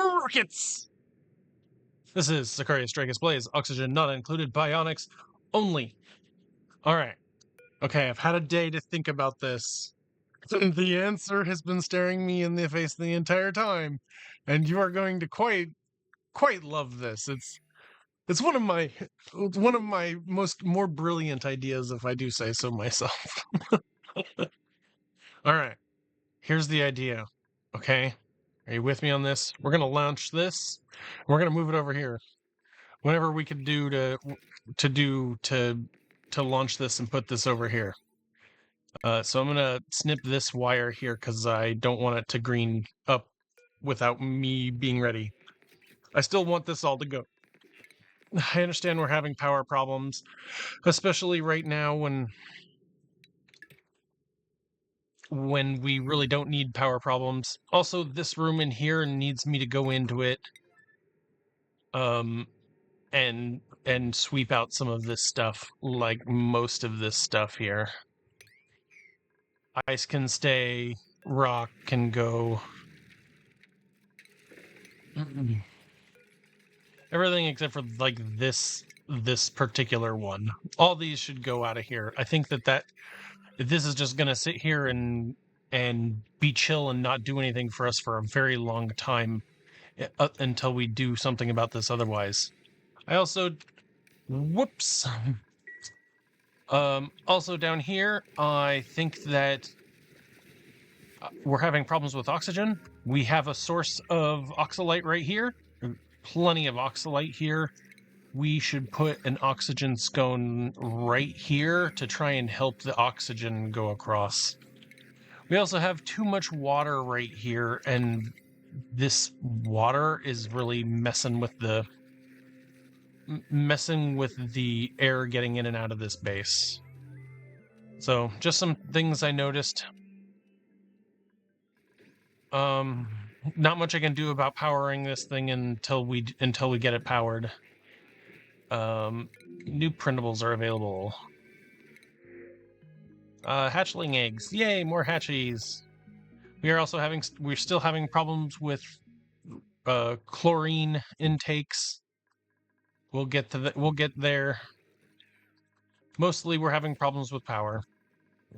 Rockets! This is Sicarius Dragus Blaze, oxygen not included, bionics only. Alright. Okay, I've had a day to think about this. The answer has been staring me in the face the entire time, and you are going to quite love this. It's one of my more brilliant ideas, if I do say so myself. Alright. Here's the idea. Okay? Are you with me on this? We're gonna launch this. We're gonna move it over here. Whatever we could do to launch this and put this over here. So I'm gonna snip this wire here because I don't want it to green up without me being ready. I still want this all to go. I understand we're having power problems, especially right now when we really don't need power problems. Also, this room in here needs me to go into it and sweep out some of this stuff, like most of this stuff here. Ice can stay, rock can go. Everything except for like this particular one. All these should go out of here. I think that this is just gonna sit here and be chill and not do anything for us for a very long time until we do something about this otherwise. I also whoops. Also down here, I think that we're having problems with oxygen. We have a source of oxalite right here. Plenty of oxalite here. We should put an oxygen scone right here to try and help the oxygen go across. We also have too much water right here, and this water is really messing with the air getting in and out of this base. So just some things I noticed. Not much I can do about powering this thing until we get it powered. New printables are available. Hatchling eggs. Yay, more hatchies. We're still having problems with chlorine intakes. We'll get there. Mostly we're having problems with power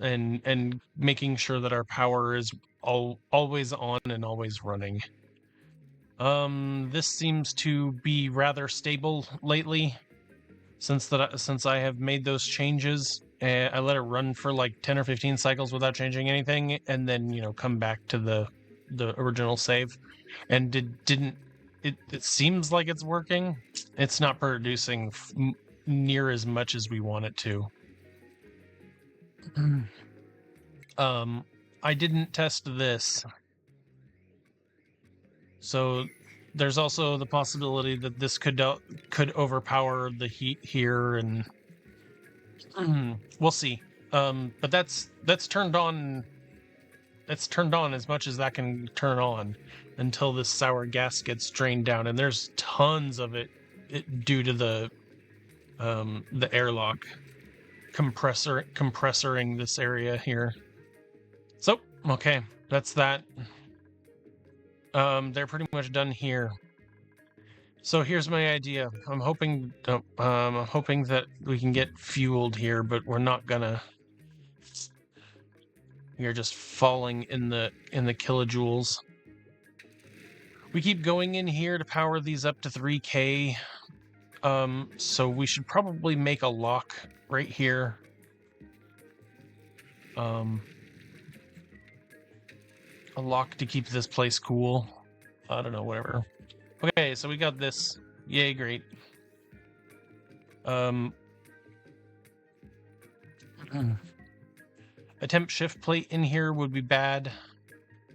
and making sure that our power is always on and always running. This seems to be rather stable lately since I have made those changes. I let it run for like 10 or 15 cycles without changing anything, and then come back to the original save. And it seems like it's working. It's not producing near as much as we want it to. I didn't test this, so there's also the possibility that this could overpower the heat here, and we'll see. But that's turned on. It's turned on as much as that can turn on until this sour gas gets drained down, and there's tons of it due to the airlock compressoring this area here. So, okay, that's that. They're pretty much done here. So here's my idea. I'm hoping that we can get fueled here, but we're not gonna. We are just falling in the kilojoules. We keep going in here to power these up to 3K. So we should probably make a lock right here. A lock to keep this place cool. I don't know, whatever. Okay, so we got this. Yay, great. A temp shift plate in here would be bad.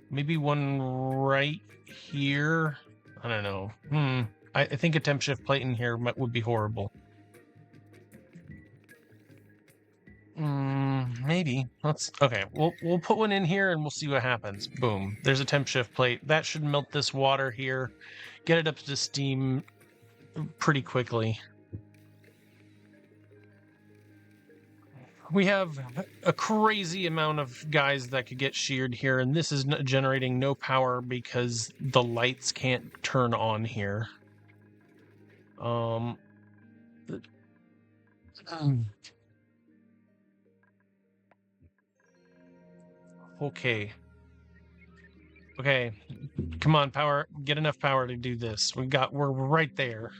Maybe one right here. I don't know. I think a temp shift plate in here would be horrible. Maybe. Okay. We'll put one in here and we'll see what happens. Boom. There's a temp shift plate. That should melt this water here, get it up to steam pretty quickly. we have a crazy amount of guys that could get sheared here, and this is generating no power because the lights can't turn on here. Okay. Okay, come on, power. Get enough power to do this. We're right there.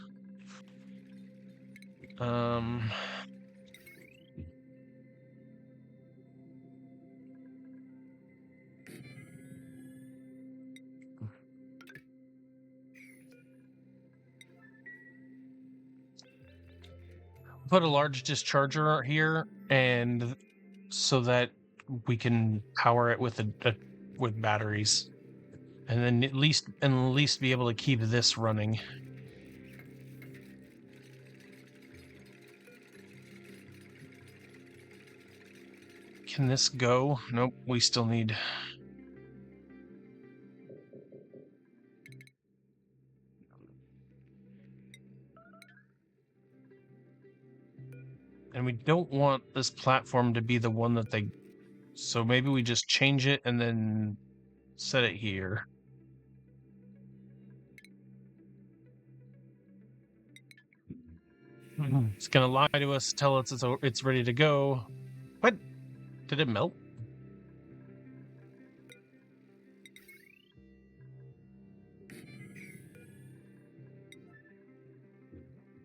Put a large discharger here, and so that we can power it with with batteries, and then at least be able to keep this running. Can this go? Nope, we still need... And we don't want this platform to be the one that they... So maybe we just change it and then set it here. It's gonna lie to us, tell us it's ready to go. What? Did it melt?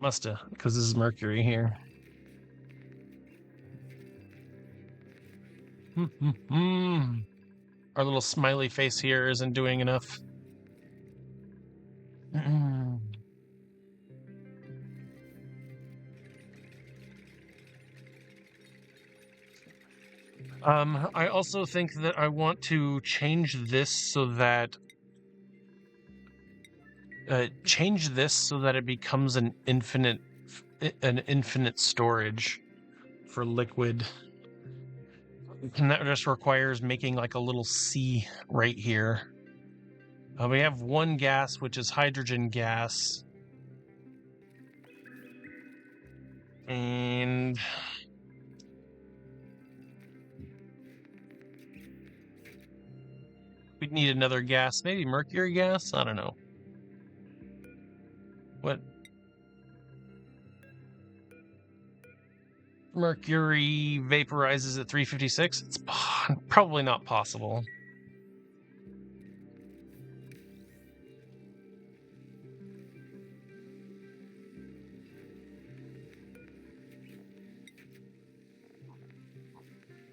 Musta, because this is Mercury here. Our little smiley face here isn't doing enough. I also think that I want to change this so that it becomes an infinite storage for liquid. And that just requires making like a little C right here. We have one gas, which is hydrogen gas. And we'd need another gas, maybe mercury gas? I don't know. What? Mercury vaporizes at 356? It's probably not possible.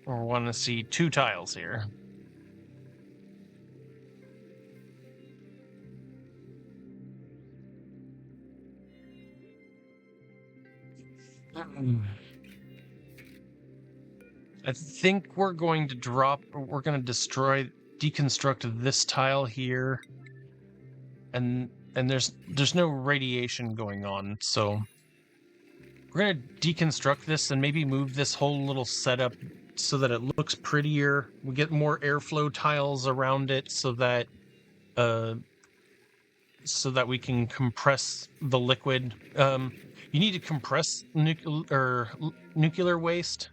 We want to see 2 tiles here. I think we're going to deconstruct this tile here, and there's no radiation going on, so we're gonna deconstruct this and maybe move this whole little setup so that it looks prettier. We get more airflow tiles around it so that we can compress the liquid. You need to compress nuclear waste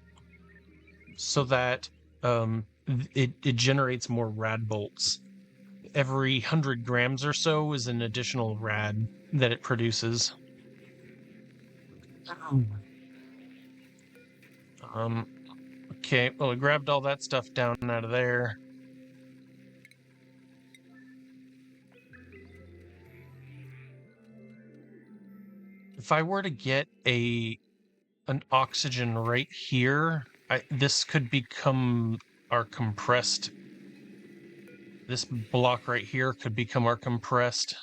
so that it generates more radbolts. Every 100 grams or so is an additional rad that it produces. Okay, well, we grabbed all that stuff down out of there. If I were to get an oxygen right here, this could become our compressed. This block right here could become our compressed.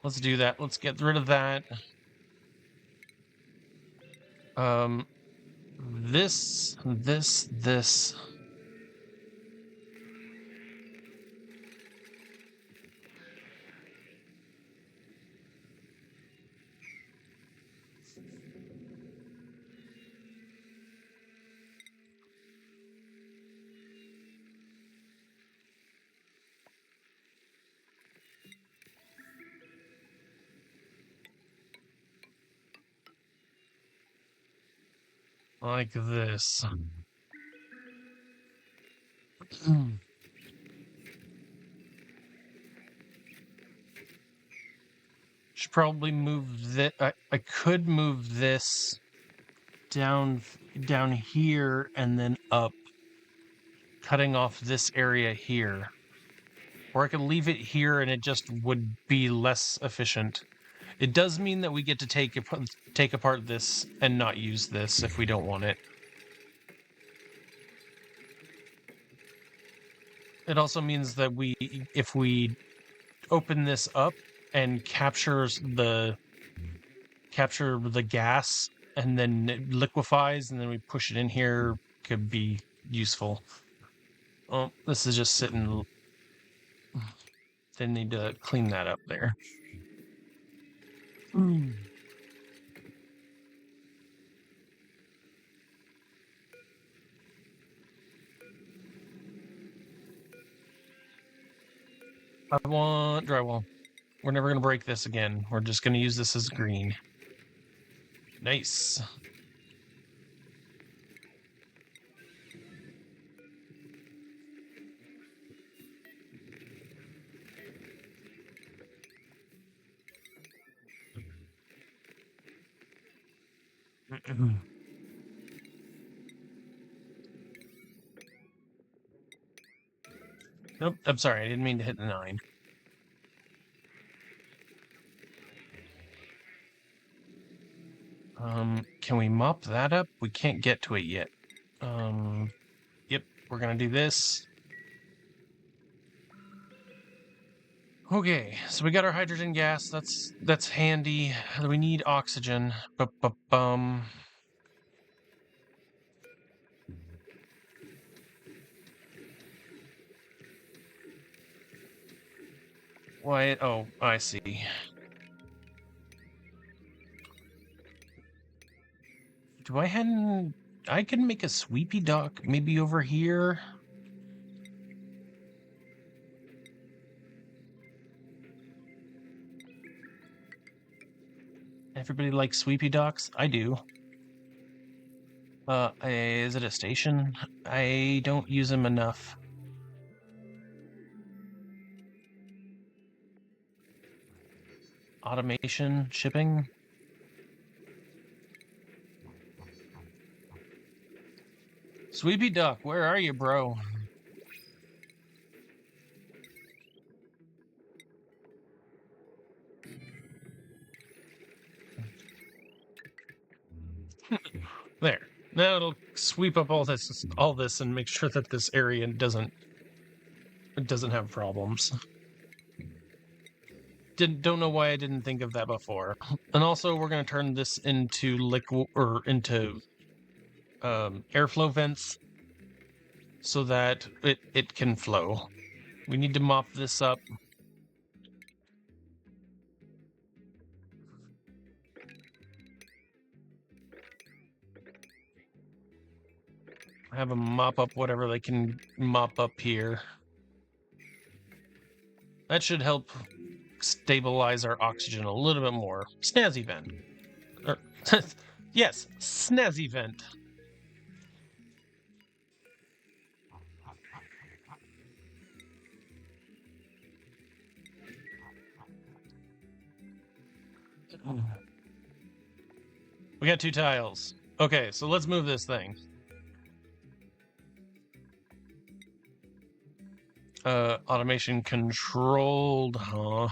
Let's do that. Let's get rid of that. This. like this. Should probably move that. I could move this down here and then up, cutting off this area here. Or I could leave it here and it just would be less efficient. It does mean that we get to take apart this and not use this if we don't want it. It also means that if we open this up and capture the gas and then it liquefies and then we push it in here, could be useful. Oh, this is just sitting. They need to clean that up there. I want drywall. We're never going to break this again. We're just going to use this as green. Nice. Nope, I'm sorry. I didn't mean to hit the 9. Can we mop that up? We can't get to it yet. Yep, we're gonna do this. Okay, so we got our hydrogen gas. That's handy. We need oxygen. Why? Oh, I see. Do I can make a sweepy dock maybe over here. Everybody likes sweepy docks? I do. Is it a station? I don't use them enough. Automation, shipping. Sweepy Duck, where are you, bro? There. Now it'll sweep up all this and make sure that this area doesn't have problems. Don't know why I didn't think of that before. And also, we're going to turn this into liquid or into airflow vents so that it can flow. We need to mop this up. Have them mop up whatever they can mop up here. That should help stabilize our oxygen a little bit more. Snazzy vent. Yes, snazzy vent. We got 2 tiles. Okay, so let's move this thing. Automation controlled, huh?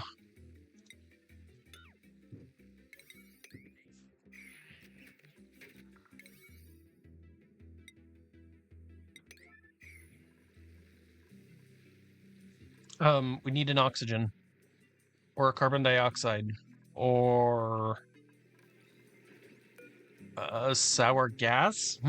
We need an oxygen. Or a carbon dioxide. Or a sour gas?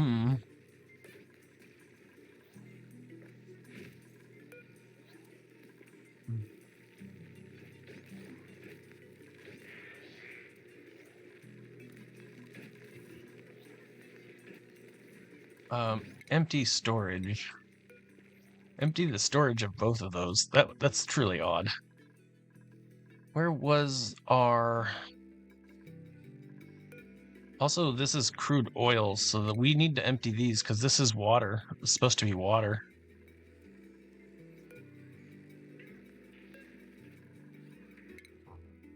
Empty storage. Empty the storage of both of those. That's truly odd. Where was our... Also, this is crude oil, so that we need to empty these because this is water. It's supposed to be water.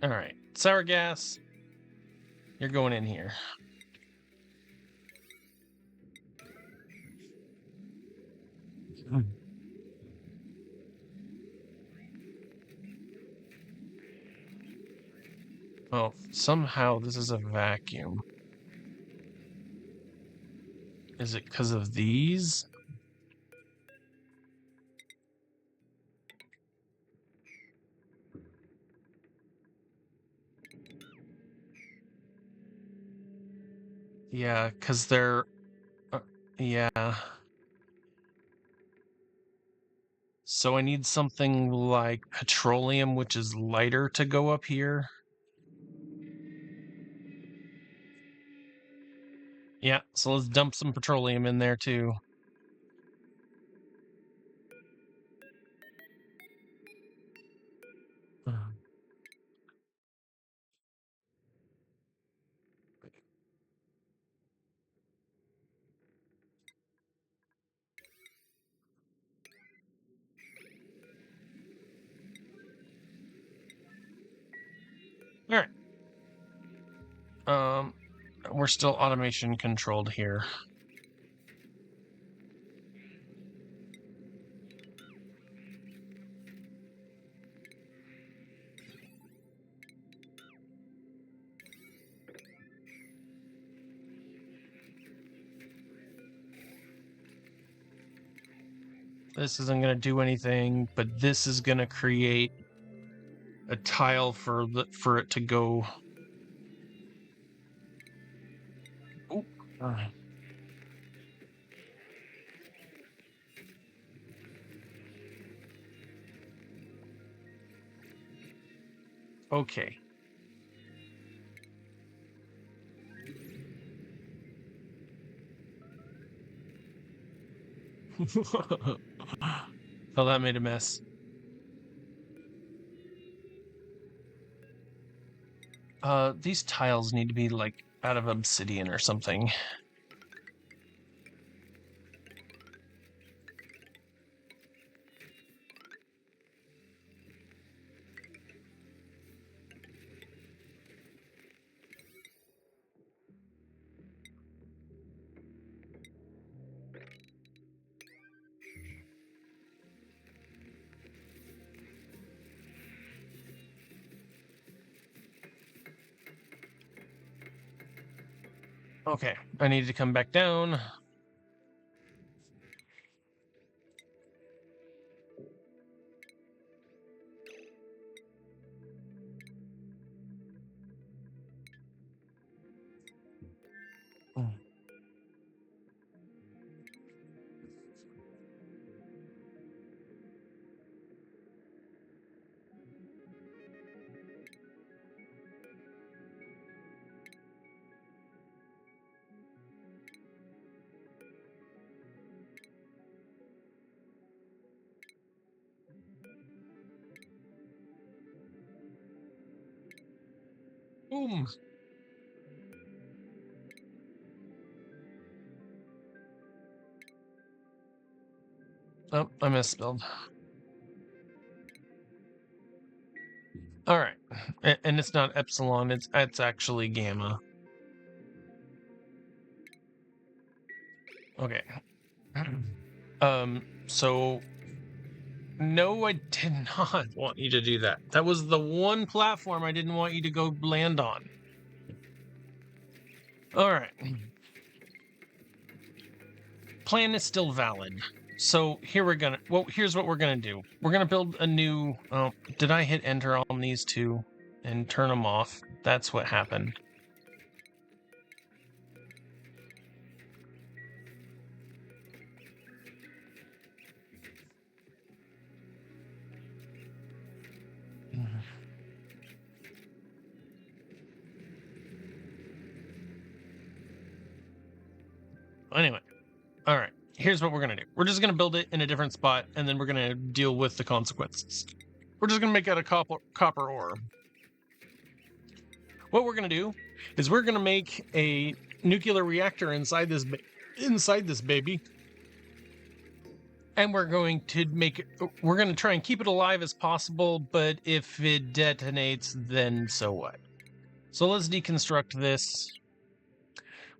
All right, sour gas, you're going in here. Oh, somehow this is a vacuum. Is it because of these? Yeah, because they're... yeah. So I need something like petroleum, which is lighter, to go up here. Yeah, so let's dump some petroleum in there too. All right. We're still automation controlled here. This isn't going to do anything, but this is going to create a tile for it to go. Oh. Okay. Oh, that made a mess. These tiles need to be like out of obsidian or something. Okay, I need to come back down. Boom. Oh, I misspelled. All right, and it's not epsilon; it's actually gamma. Okay. So no, I did not want you to do that. That was the one platform I didn't want you to go land on. All right. Plan is still valid. So here's what we're gonna do. We're gonna build a new. Oh, did I hit enter on these two and turn them off? That's what happened. Anyway, all right. Here's what we're gonna do. We're just gonna build it in a different spot, and then we're gonna deal with the consequences. We're just gonna make it a copper ore. What we're gonna do is we're going to make a nuclear reactor inside this baby. And we're going to try and keep it alive as possible, but if it detonates, then so what? So let's deconstruct this.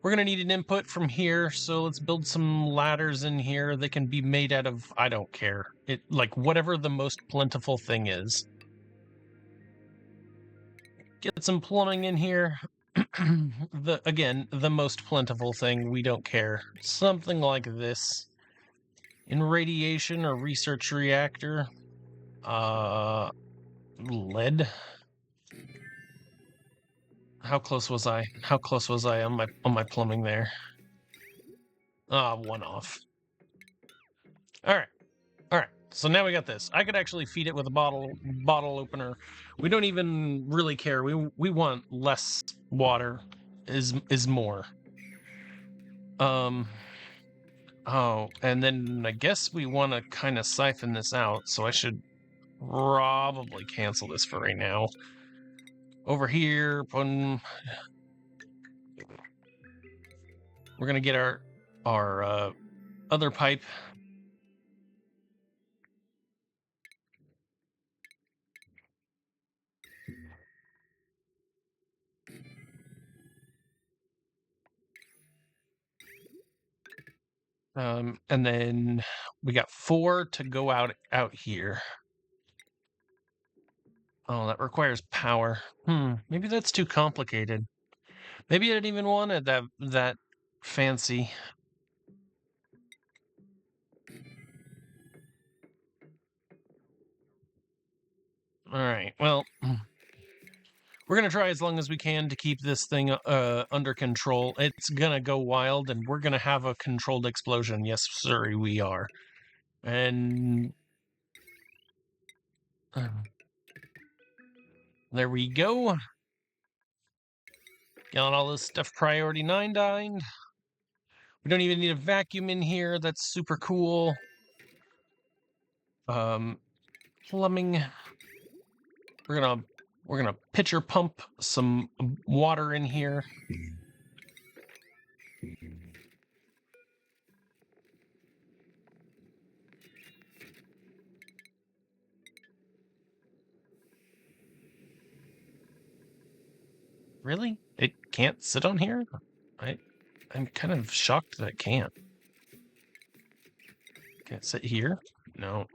We're going to need an input from here, so let's build some ladders in here. They can be made out of, I don't care. Like whatever the most plentiful thing is. Get some plumbing in here. The most plentiful thing, we don't care. Something like this. In radiation or research reactor. Lead. How close was I? How close was I on my plumbing there? One off. All right. So now we got this. I could actually feed it with a bottle opener. We don't even really care. We want less water is more. Oh, and then I guess we want to kind of siphon this out, so I should probably cancel this for right now. Over here, we're gonna get our other pipe. And then we got 4 to go out here. Oh, that requires power. Maybe that's too complicated. Maybe I didn't even want it that fancy. All right. Well, we're gonna try as long as we can to keep this thing under control. It's gonna go wild, and we're gonna have a controlled explosion. Yes, sir, we are. And there we go. Got all this stuff priority 9 dying. We don't even need a vacuum in here. That's super cool. Plumbing. We're gonna pitcher pump some water in here. Really? It can't sit on here? I'm kind of shocked that it can't. Can it sit here? No.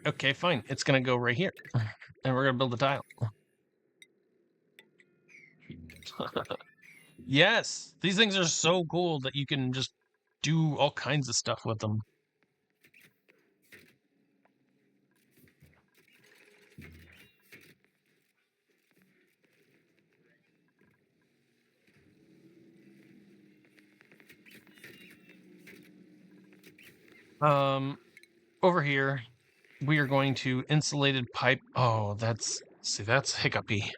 Okay, fine. It's gonna go right here. And we're gonna build a tile. Yes! These things are so cool that you can just do all kinds of stuff with them. Over here, we are going to insulated pipe. Oh, that's hiccupy.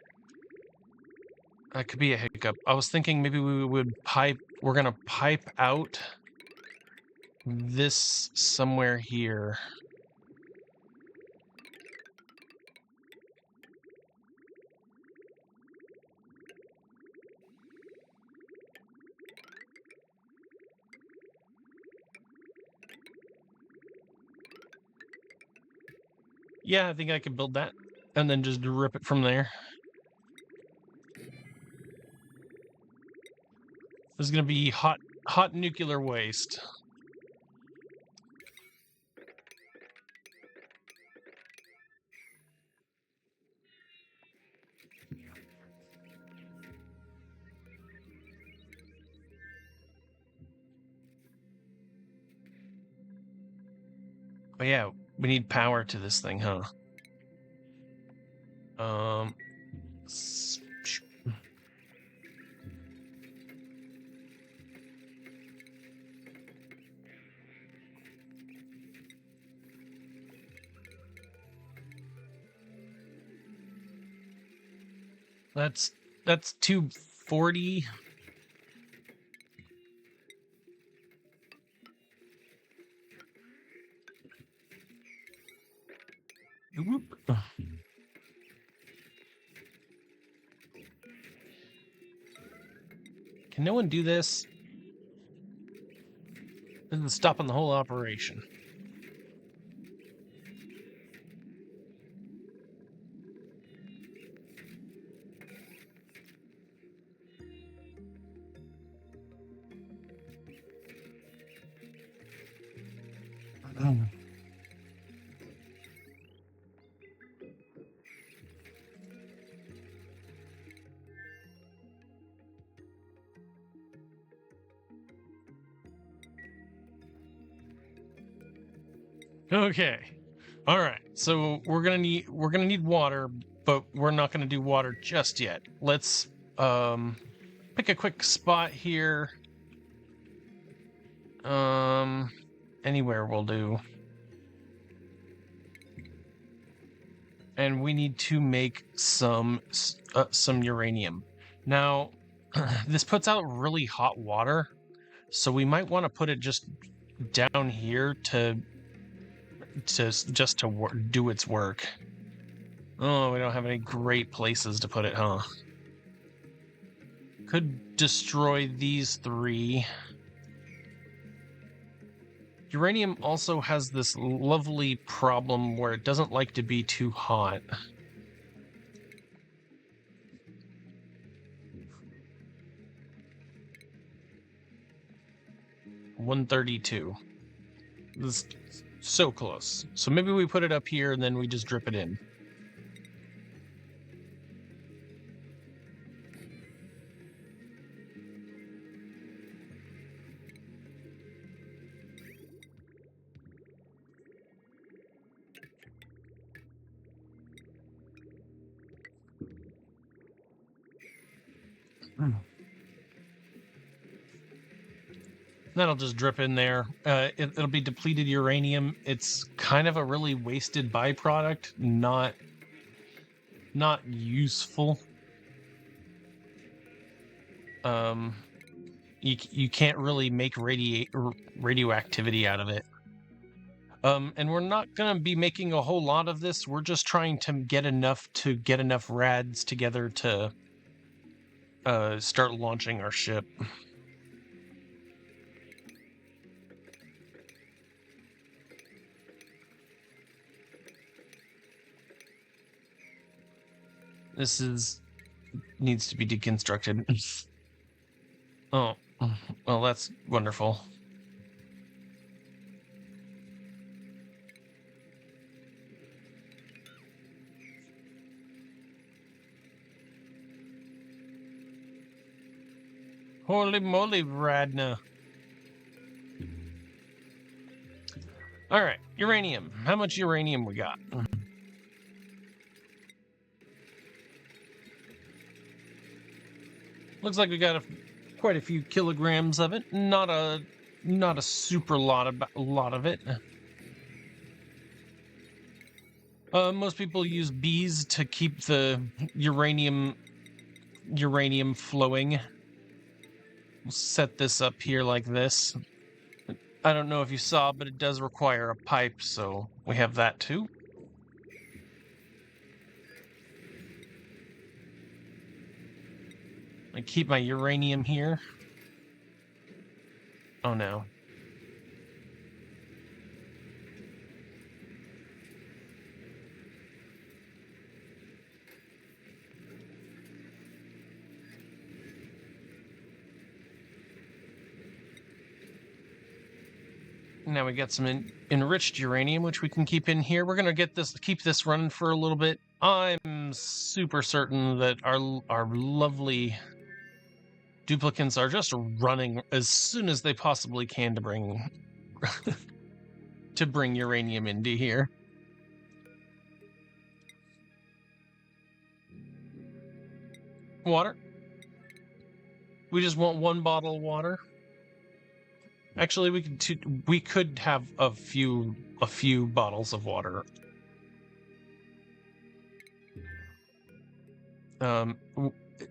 That could be a hiccup. I was thinking maybe we're gonna pipe out this somewhere here. Yeah, I think I could build that and then just rip it from there. This is gonna be hot nuclear waste. Oh yeah, we need power to this thing, huh? That's 240. Whoop. Can no one do this? This is stopping the whole operation. Okay. All right. So we're gonna need water, but we're not gonna do water just yet. Let's pick a quick spot here. Anywhere will do. And we need to make some uranium. Now, this puts out really hot water, so we might want to put it just down here to do its work. Oh, we don't have any great places to put it, huh? Could destroy these three. Uranium also has this lovely problem where it doesn't like to be too hot. $132. This is so close. So maybe we put it up here and then we just drip it in. That'll just drip in there. It'll be depleted uranium. It's kind of a really wasted byproduct, not useful. You can't really make radioactivity out of it. And we're not gonna be making a whole lot of this. We're just trying to get enough rads together to start launching our ship. This needs to be deconstructed. Oh, well, that's wonderful. Holy moly, Radna. All right, uranium. How much uranium we got? Looks like we got quite a few kilograms of it. Not a super lot of it. Most people use bees to keep the uranium flowing. We'll set this up here like this. I don't know if you saw, but it does require a pipe, so we have that too. I keep my uranium here. Oh no. Now we got some enriched uranium, which we can keep in here. We're gonna keep this running for a little bit. I'm super certain that our lovely duplicants are just running as soon as they possibly can to bring uranium into here. Water. We just want one bottle of water. Actually, we could have a few bottles of water.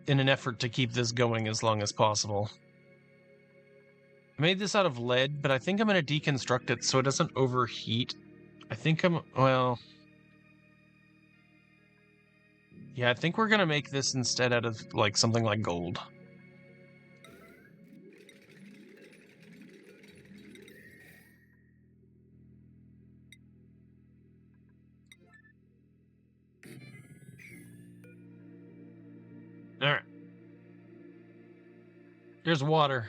In an effort to keep this going as long as possible. I made this out of lead, but I think I'm going to deconstruct it so it doesn't overheat. I think yeah, I think we're going to make this instead out of like something like gold. There's water.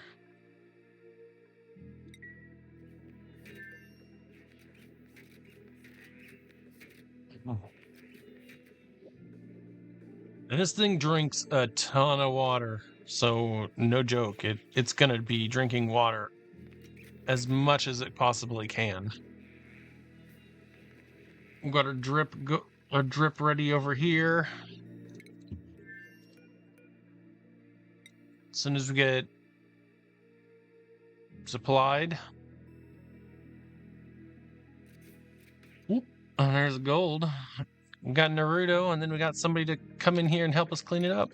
And this thing drinks a ton of water, so no joke. It's gonna be drinking water as much as it possibly can. We've got a drip ready over here. As soon as we get supplied. Oop, and there's gold. We got Naruto, and then we got somebody to come in here and help us clean it up.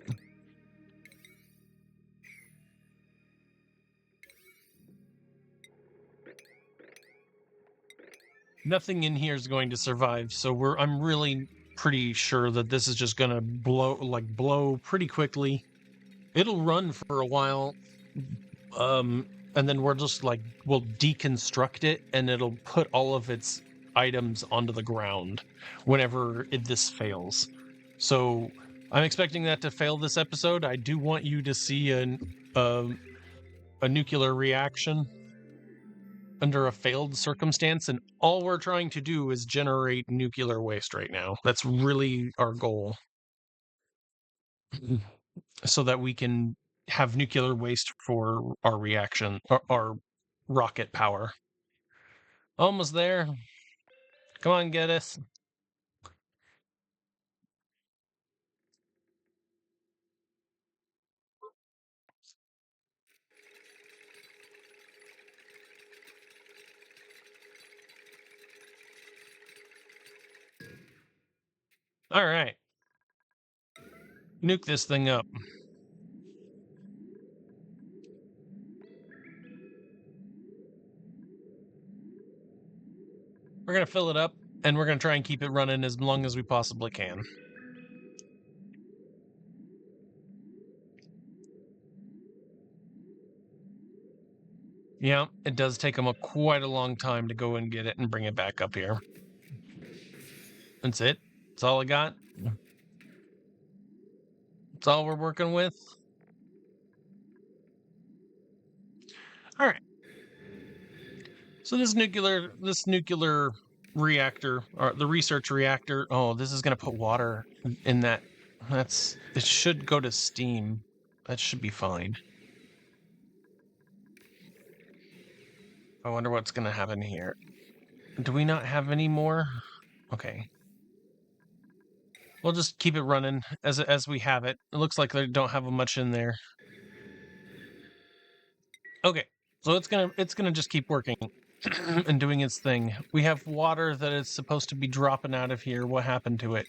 Nothing in here is going to survive, so I'm really pretty sure that this is just gonna blow pretty quickly. It'll run for a while, and then we'll deconstruct it, and it'll put all of its items onto the ground whenever this fails. So I'm expecting that to fail this episode. I do want you to see a nuclear reaction under a failed circumstance, and all we're trying to do is generate nuclear waste right now. That's really our goal. So that we can have nuclear waste for our reaction, our rocket power. Almost there. Come on, get us. All right. Nuke this thing up. We're going to fill it up, and we're going to try and keep it running as long as we possibly can. Yeah, it does take them quite a long time to go and get it and bring it back up here. That's it. That's all I got. That's all we're working with. All right. So this nuclear reactor, or the research reactor. Oh, this is going to put water in that. It should go to steam. That should be fine. I wonder what's going to happen here. Do we not have any more? Okay. We'll just keep it running as we have it. It looks like they don't have much in there. Okay. So it's gonna just keep working and doing its thing. We have water that is supposed to be dropping out of here. What happened to it?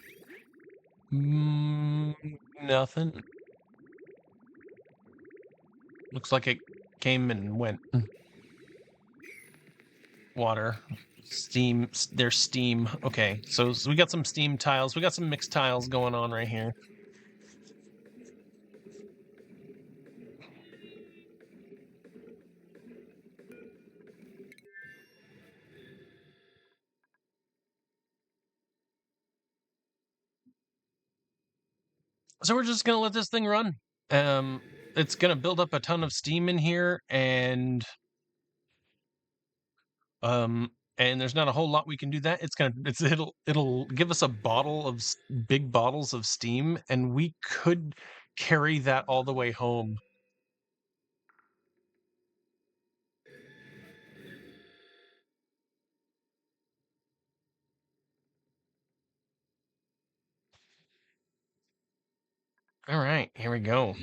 Nothing. Looks like it came and went. Water. Steam. There's steam. Okay, so we got some steam tiles. We got some mixed tiles going on right here. So we're just gonna let this thing run. It's gonna build up a ton of steam in here, and there's not a whole lot we can do that. It'll give us a bottle of big bottles of steam, and we could carry that all the way home. All right, here we go.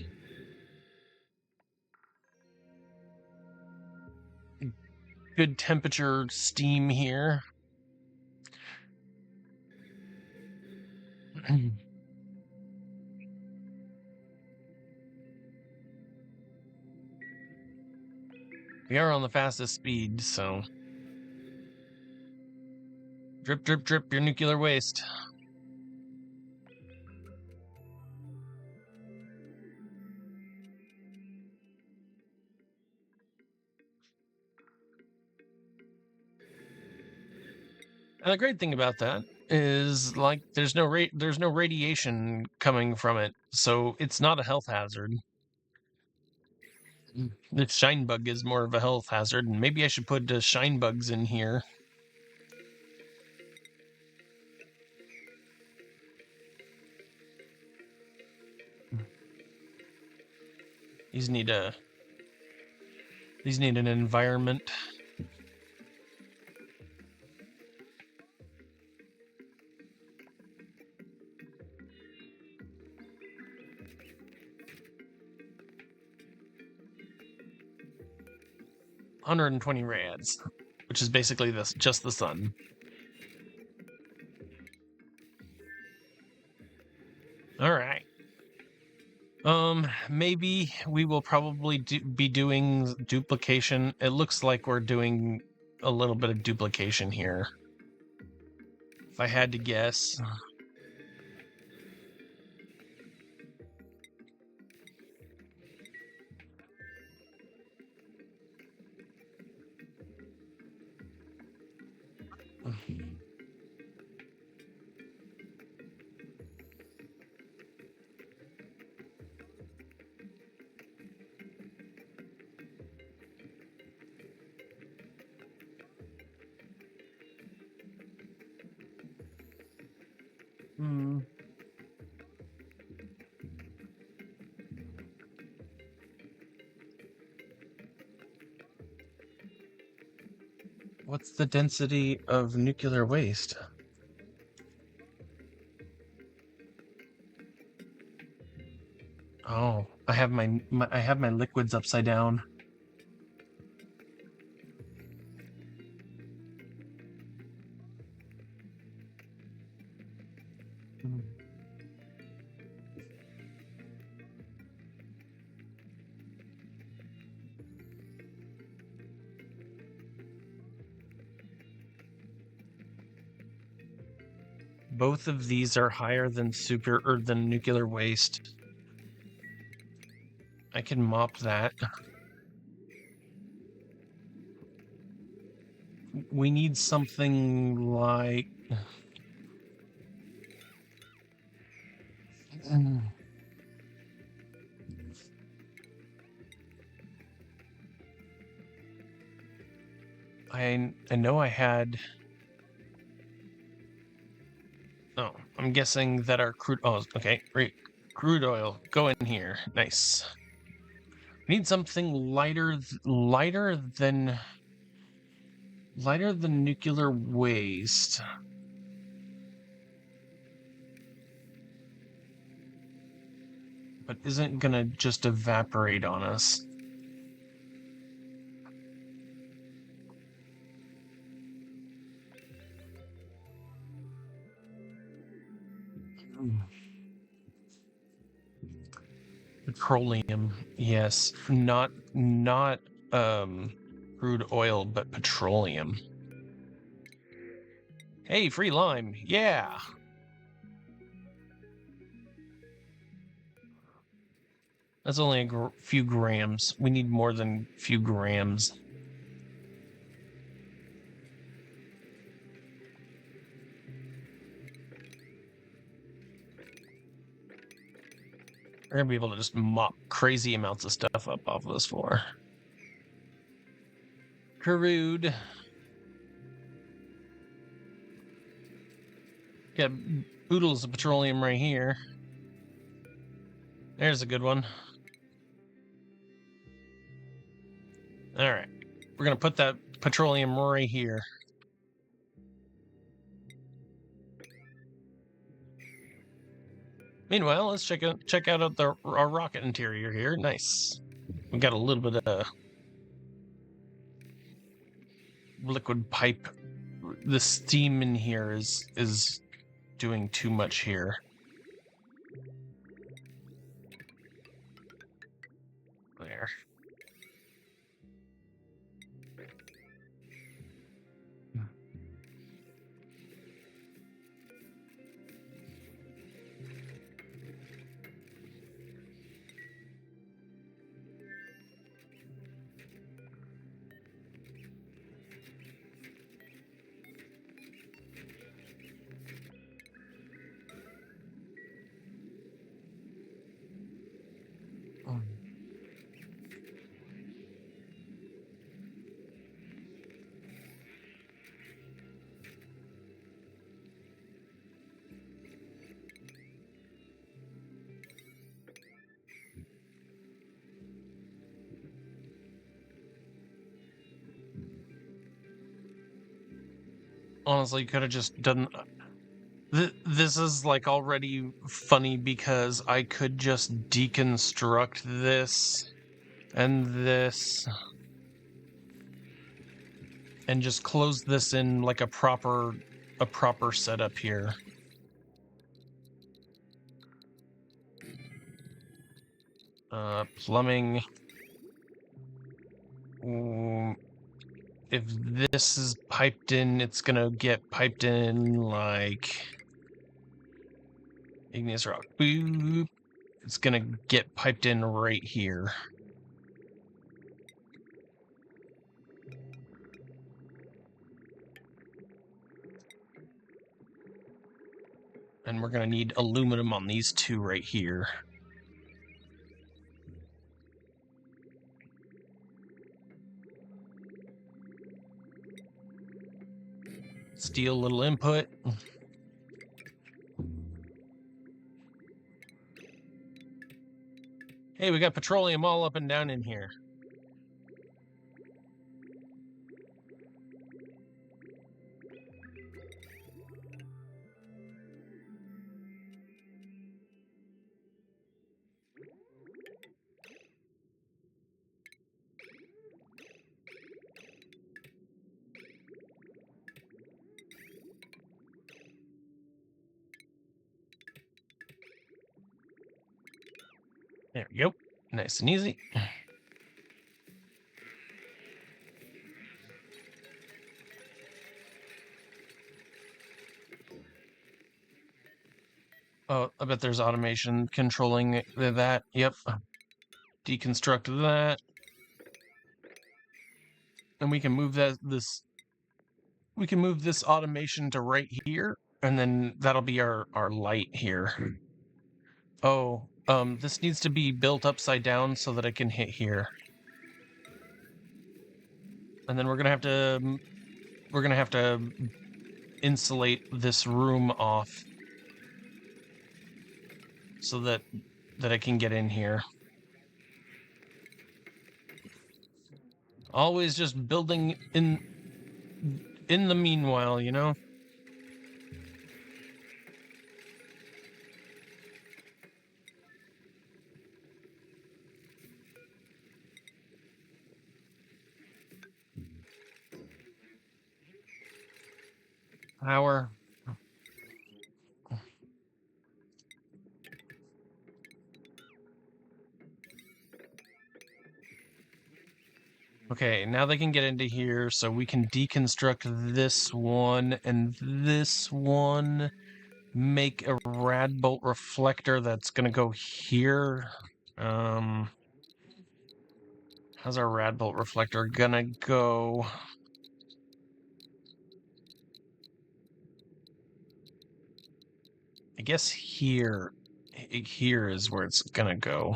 Good temperature steam here. We are on the fastest speed, so drip, drip, drip your nuclear waste. And the great thing about that is, like, there's no radiation coming from it, so it's not a health hazard. The shine bug is more of a health hazard, and maybe I should put shine bugs in here. These need an environment. $120 rads, which is basically just the sun. All right. Maybe we will probably be doing duplication. It looks like we're doing a little bit of duplication here. If I had to guess. What's the density of nuclear waste? Oh, I have my liquids upside down. Both of these are higher than than nuclear waste. I can mop that. We need something like... I know I had... Oh, I'm guessing that our crude... Oh, okay, great. Crude oil, go in here. Nice. We need something lighter than nuclear waste. But isn't gonna just evaporate on us. Petroleum, yes. Not crude oil, but petroleum. Hey, free lime. Yeah. That's only a few grams. We need more than a few grams. We're gonna be able to just mop crazy amounts of stuff up off of this floor. Crude. Got oodles of petroleum right here. There's a good one. All right. We're going to put that petroleum right here. Meanwhile, let's check out our rocket interior here. Nice. We got a little bit of liquid pipe. The steam in here is doing too much here. There. honestly could have just done... This is like already funny because I could just deconstruct this and this and just close this in like a proper setup here. Plumbing. If this is piped in, it's gonna get piped in like igneous rock. Boop. It's gonna get piped in right here. And we're gonna need aluminum on these two right here. Steel little input. Hey, we got petroleum all up and down in here. There we go. Nice and easy. Oh, I bet there's automation controlling that. Yep. Deconstruct that. And we can move we can move this automation to right here, and then that'll be our light here. Oh, this needs to be built upside down so that I can hit here. And then we're gonna have to insulate this room off so that I can get in here. Always just building in the meanwhile, you know? Power. Okay, now they can get into here, so we can deconstruct this one and this one. Make a radbolt reflector that's gonna go here. How's our radbolt reflector gonna go? I guess here. Here is where it's gonna go.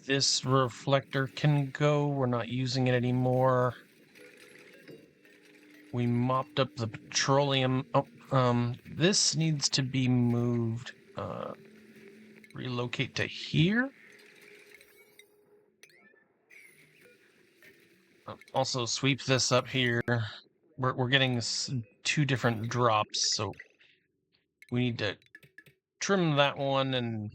This reflector can go. We're not using it anymore. We mopped up the petroleum. Oh, this needs to be moved. Relocate to here. Also sweep this up here. We're getting two different drops, so we need to trim that one and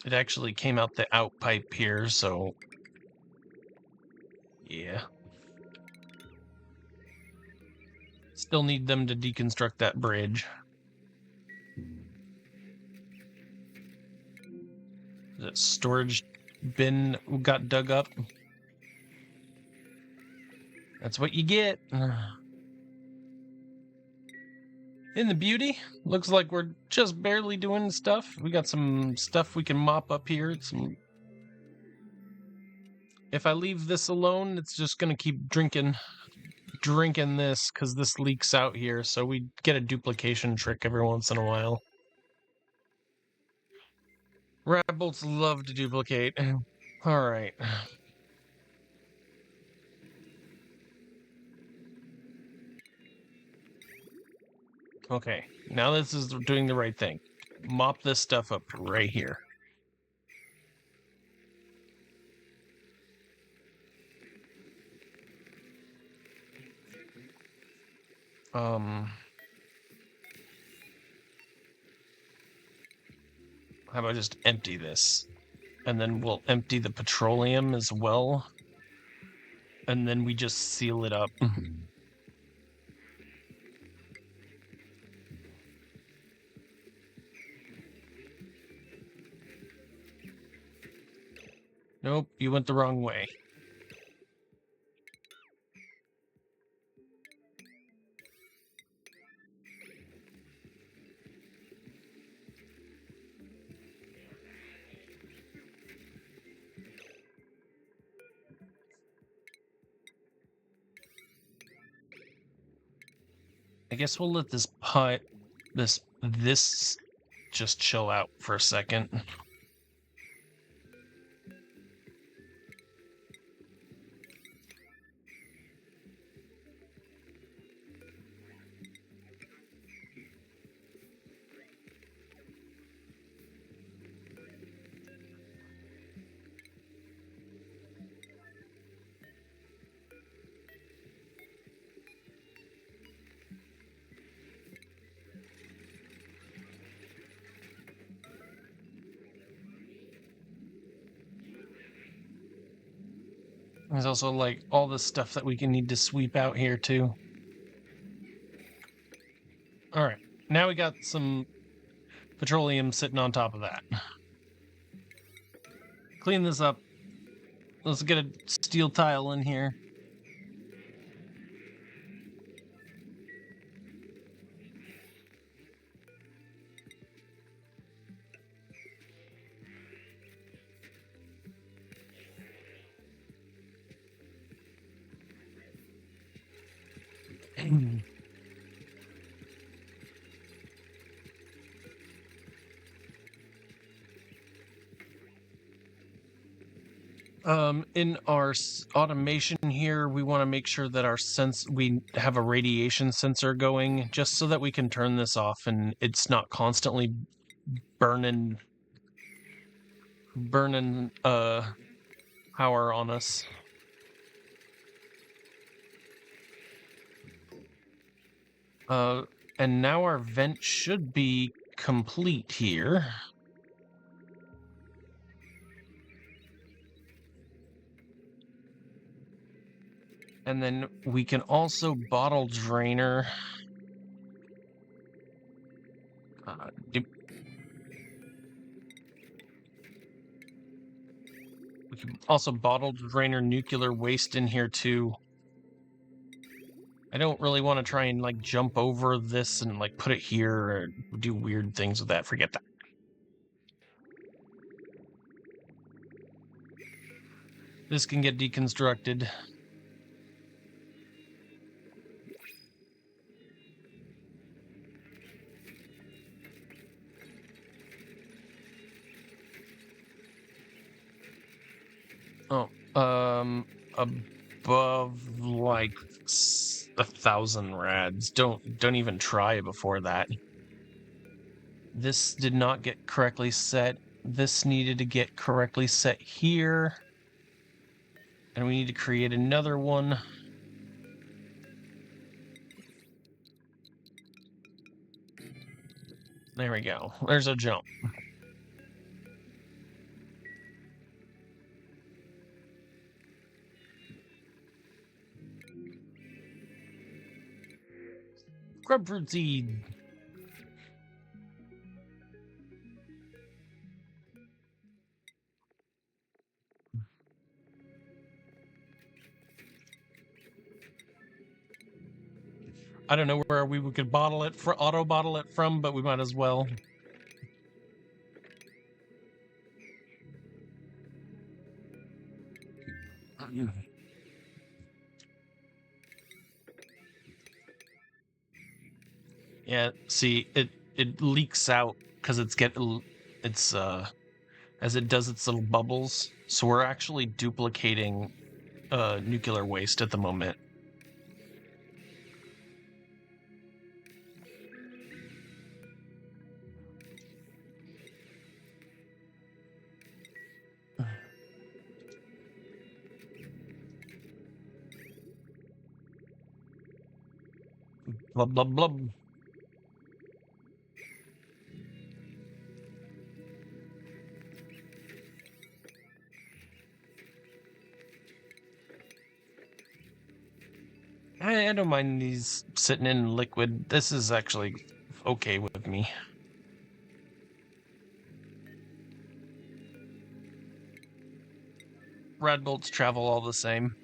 it actually came out the out pipe here, so yeah. Still need them to deconstruct that bridge. That storage bin got dug up. That's what you get. In the beauty, looks like we're just barely doing stuff. We got some stuff we can mop up here. If I leave this alone, it's just gonna keep drinking drinking this because this leaks out here, so we get a duplication trick every once in a while. Radbolts love to duplicate. Alright. Okay, now this is doing the right thing. Mop this stuff up right here. How about I just empty this? And then we'll empty the petroleum as well. And then we just seal it up. Nope, you went the wrong way. I guess we'll let this this just chill out for a second. There's also like all the stuff that we can need to sweep out here too. All right, now we got some petroleum sitting on top of that. Clean this up. Let's get a steel tile in here. In our automation here, we want to make sure that we have a radiation sensor going, just so that we can turn this off and it's not constantly burning power on us. And now our vent should be complete here. And then we can also bottle drainer. We can also bottle drainer nuclear waste in here too. I don't really want to try and like jump over this and like put it here or do weird things with that. Forget that. This can get deconstructed. Oh, above like 1,000 rads. Don't even try before that. This did not get correctly set. This needed to get correctly set here. And we need to create another one. There we go. There's a jump. Grapefruit seed. I don't know where we could bottle it for auto bottle it from, but we might as well. Yeah, see, it leaks out because as it does its little bubbles. So we're actually duplicating nuclear waste at the moment. Blub blub blub. I don't mind these sitting in liquid. This is actually okay with me. Radbolts travel all the same.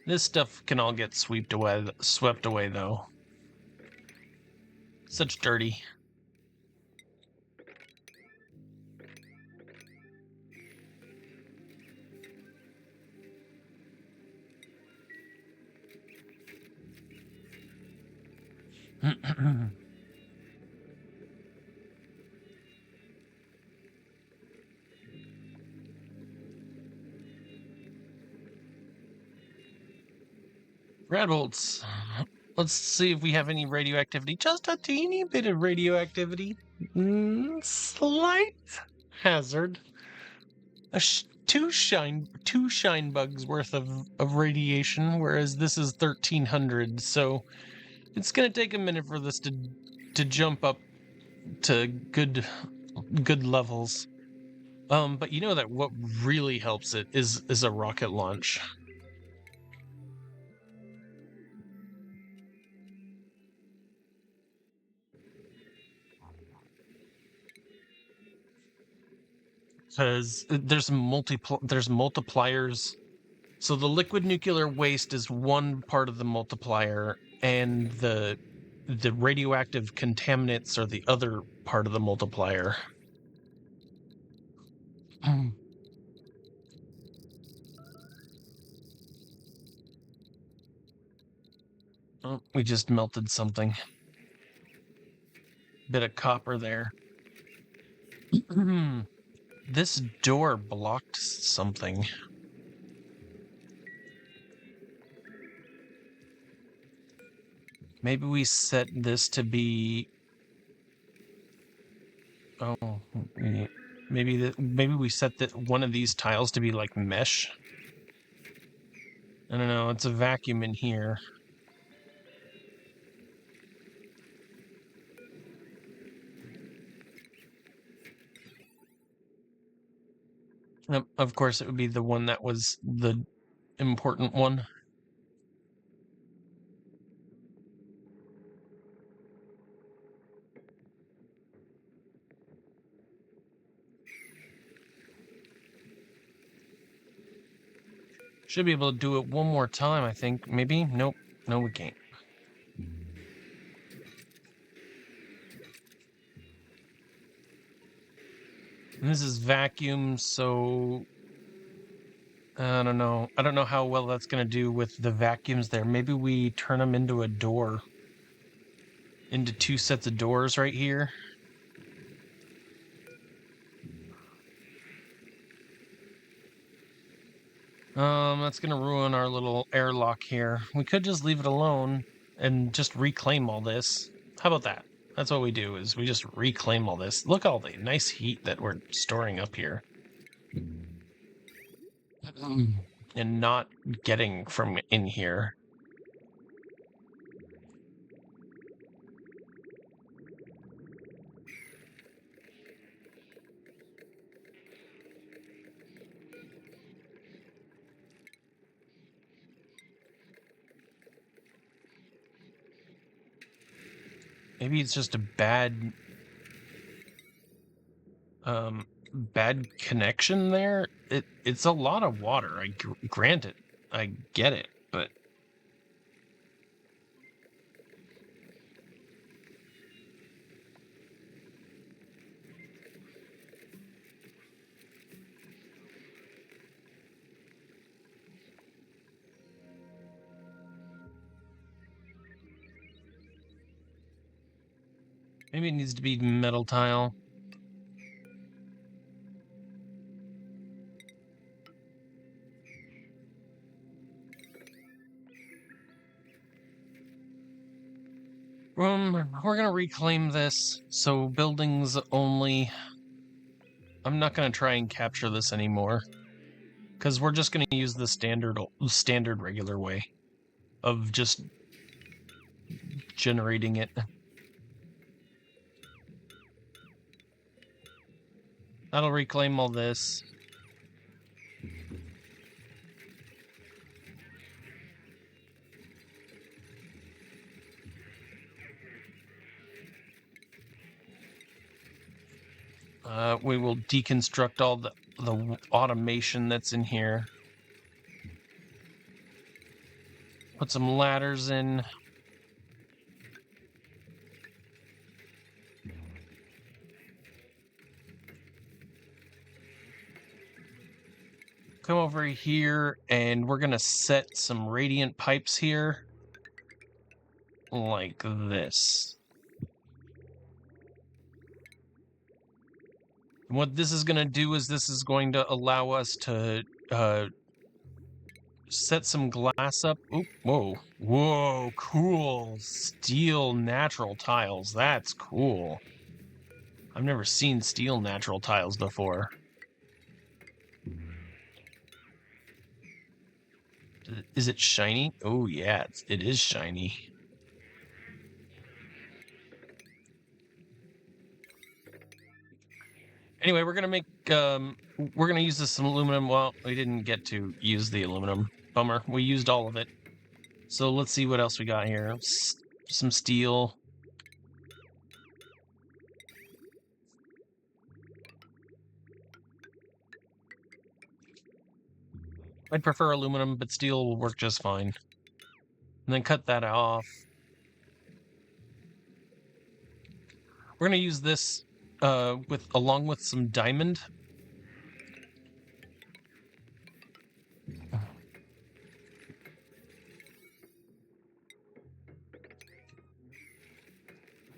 This stuff can all get swept away though. Such dirty. Radbolts. Let's see if we have any radioactivity. Just a teeny bit of radioactivity. Slight hazard. Two shine bugs worth of radiation, whereas this is 1300. So it's gonna take a minute for this to jump up to good levels. But you know that what really helps it is a rocket launch. Because there's multipliers. So the liquid nuclear waste is one part of the multiplier, and the radioactive contaminants are the other part of the multiplier. Oh, we just melted something. Bit of copper there. This door blocked something. Maybe we set this to be... Oh, maybe we set one of these tiles to be like mesh. I don't know, it's a vacuum in here. Of course, it would be the one that was the important one. Should be able to do it one more time, I think. Maybe? Nope. No, we can't. And this is vacuum, so... I don't know. I don't know how well that's going to do with the vacuums there. Maybe we turn them into a door. Into two sets of doors right here. That's going to ruin our little airlock here. We could just leave it alone and just reclaim all this. How about that? That's what we do, is we just reclaim all this. Look at all the nice heat that we're storing up here. And not getting from in here. Maybe it's just a bad connection there. It's a lot of water. Grant it. I get it, but Maybe it needs to be metal tile. We're gonna reclaim this, so buildings only. I'm not gonna try and capture this anymore, because we're just gonna use the standard regular way of just generating it. That'll reclaim all this. We will deconstruct all the automation that's in here. Put some ladders in. Come over here, and we're gonna set some radiant pipes here. Like this. And what this is gonna do is this is going to allow us to set some glass up. Oop, whoa. Whoa, cool. Steel natural tiles. That's cool. I've never seen steel natural tiles before. Is it shiny? Oh, yeah, it is shiny. Anyway, we're gonna use this some aluminum. Well, we didn't get to use the aluminum. Bummer. We used all of it. So let's see what else we got here. Some steel. I'd prefer aluminum, but steel will work just fine. And then cut that off. We're gonna use this along with some diamond.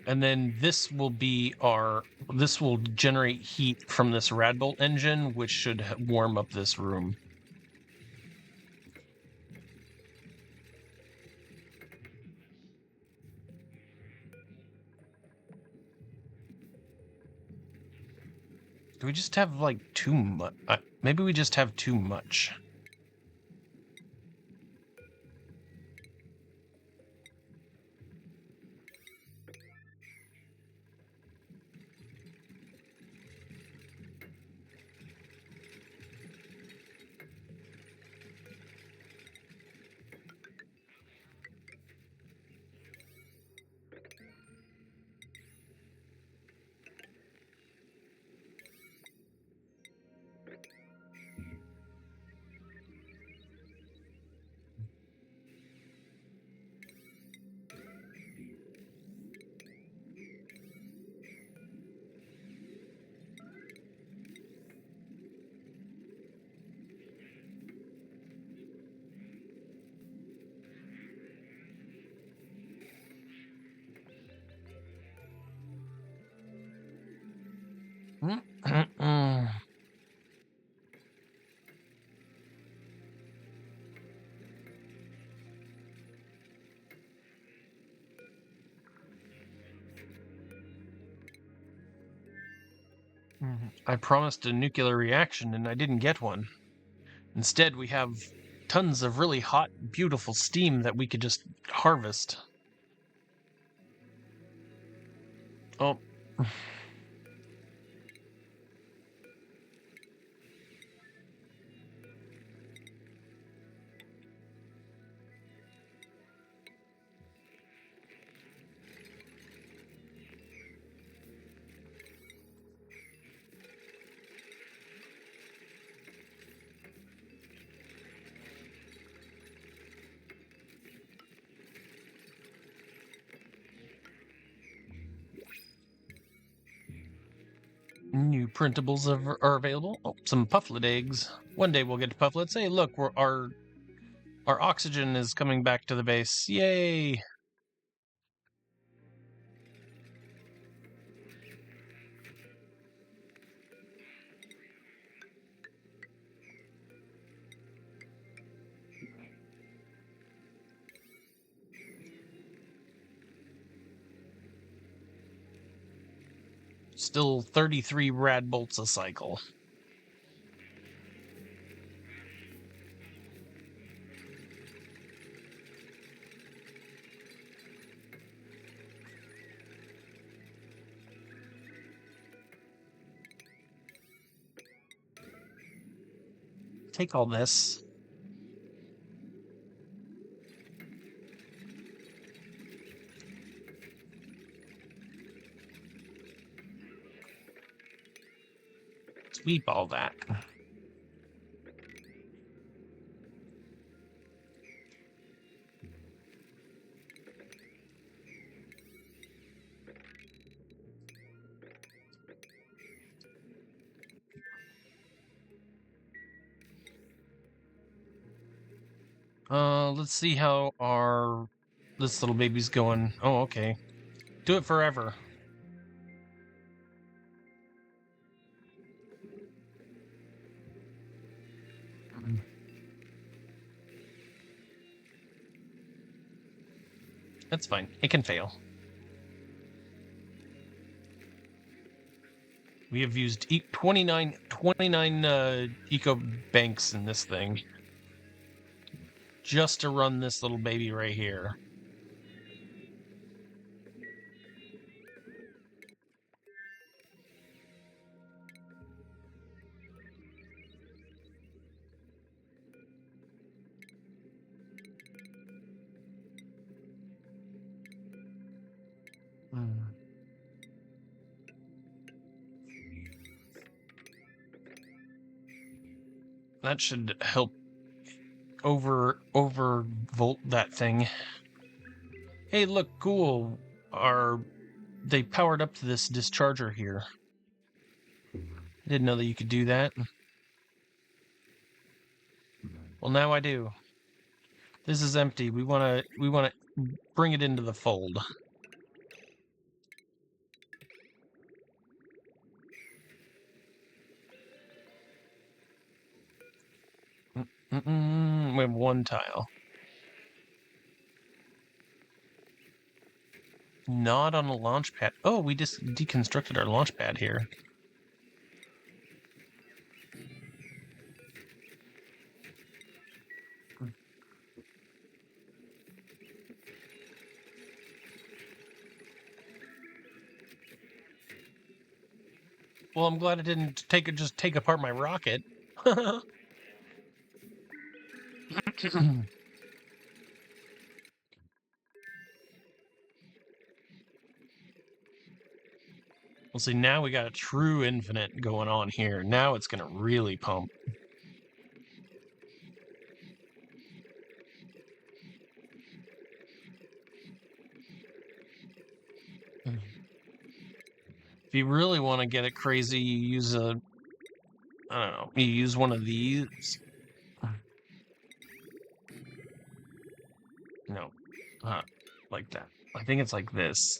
And then this will generate heat from this radbolt engine, which should warm up this room. Do we just have like too much? Maybe we just have too much. I promised a nuclear reaction and I didn't get one. Instead, we have tons of really hot, beautiful steam that we could just harvest. Oh. New printables are available. Oh, some pufflet eggs. One day we'll get to pufflets. Hey, look, our oxygen is coming back to the base. Yay! Still 33 radbolts a cycle. Take all this. Sweep all that. Let's see how this little baby's going. Oh, okay. Do it forever. That's fine. It can fail. We have used 29 eco banks in this thing just to run this little baby right here. That should help overvolt that thing. Hey, look, cool. They powered up to this discharger here. I didn't know that you could do that. Well, now I do. This is empty. We want to bring it into the fold. We have one tile. Not on a launch pad. Oh, we just deconstructed our launch pad here. Well, I'm glad it didn't just take apart my rocket. Well, see, now we got a true infinite going on here. Now it's going to really pump. If you really want to get it crazy, you use I don't know, you use one of these. No, like that. I think it's like this.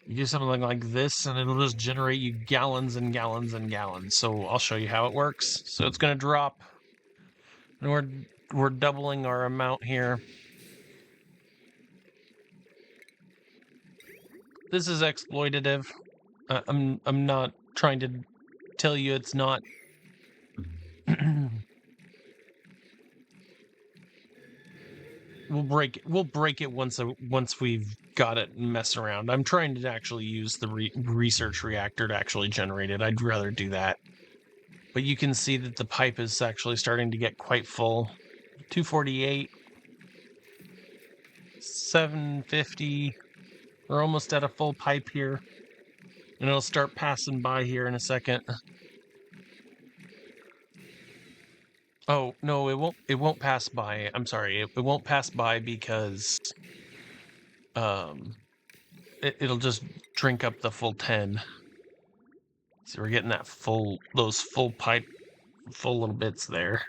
You do something like this, and it'll just generate you gallons and gallons and gallons. So I'll show you how it works. So it's going to drop, and we're doubling our amount here. This is exploitative. I'm not trying to tell you it's not. We'll break it once we've got it and mess around. I'm trying to actually use the research reactor to actually generate it. I'd rather do that. But you can see that the pipe is actually starting to get quite full. 248, 750. We're almost at a full pipe here. And it'll start passing by here in a second. Oh, no, it won't pass by. I'm sorry. It won't pass by because it'll just drink up the full 10. So we're getting that those full pipe, full little bits there.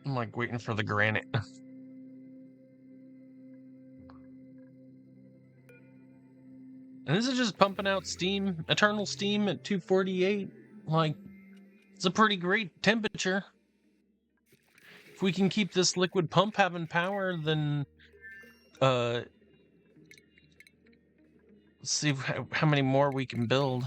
I'm like waiting for the granite. And this is just pumping out steam, eternal steam at 248. Like, it's a pretty great temperature. If we can keep this liquid pump having power, then let's see how many more we can build.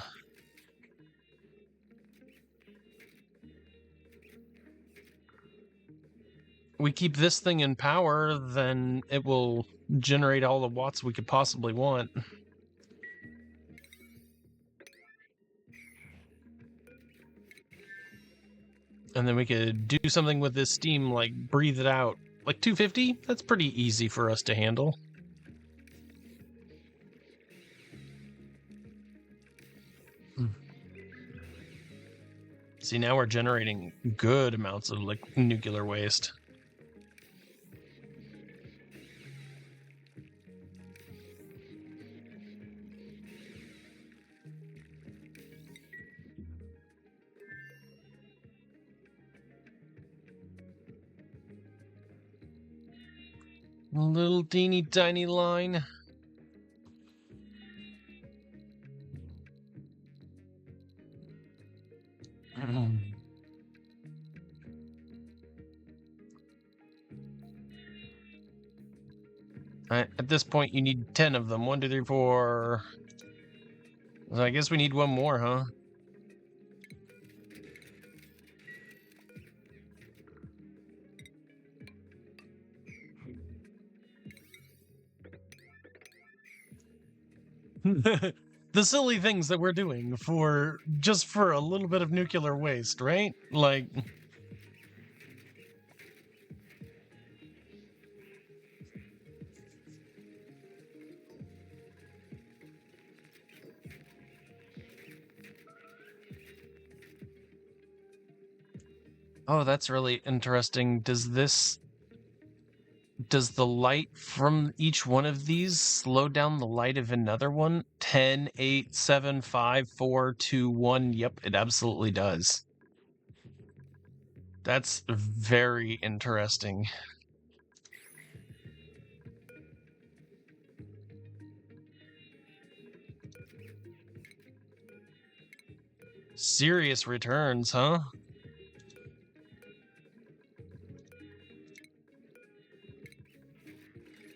We keep this thing in power, then it will generate all the watts we could possibly want. And then we could do something with this steam, like breathe it out. Like 250? That's pretty easy for us to handle. See, now we're generating good amounts of like nuclear waste. Little teeny tiny line. At this point, you need 10 of them. 1, 2, 3, 4. So I guess we need one more, huh? The silly things that we're doing for just for a little bit of nuclear waste, right? Like, oh, that's really interesting. Does the light from each one of these slow down the light of another one? 10, 8, 7, 5, 4, 2, 1. Yep, it absolutely does. That's very interesting. Serious returns, huh?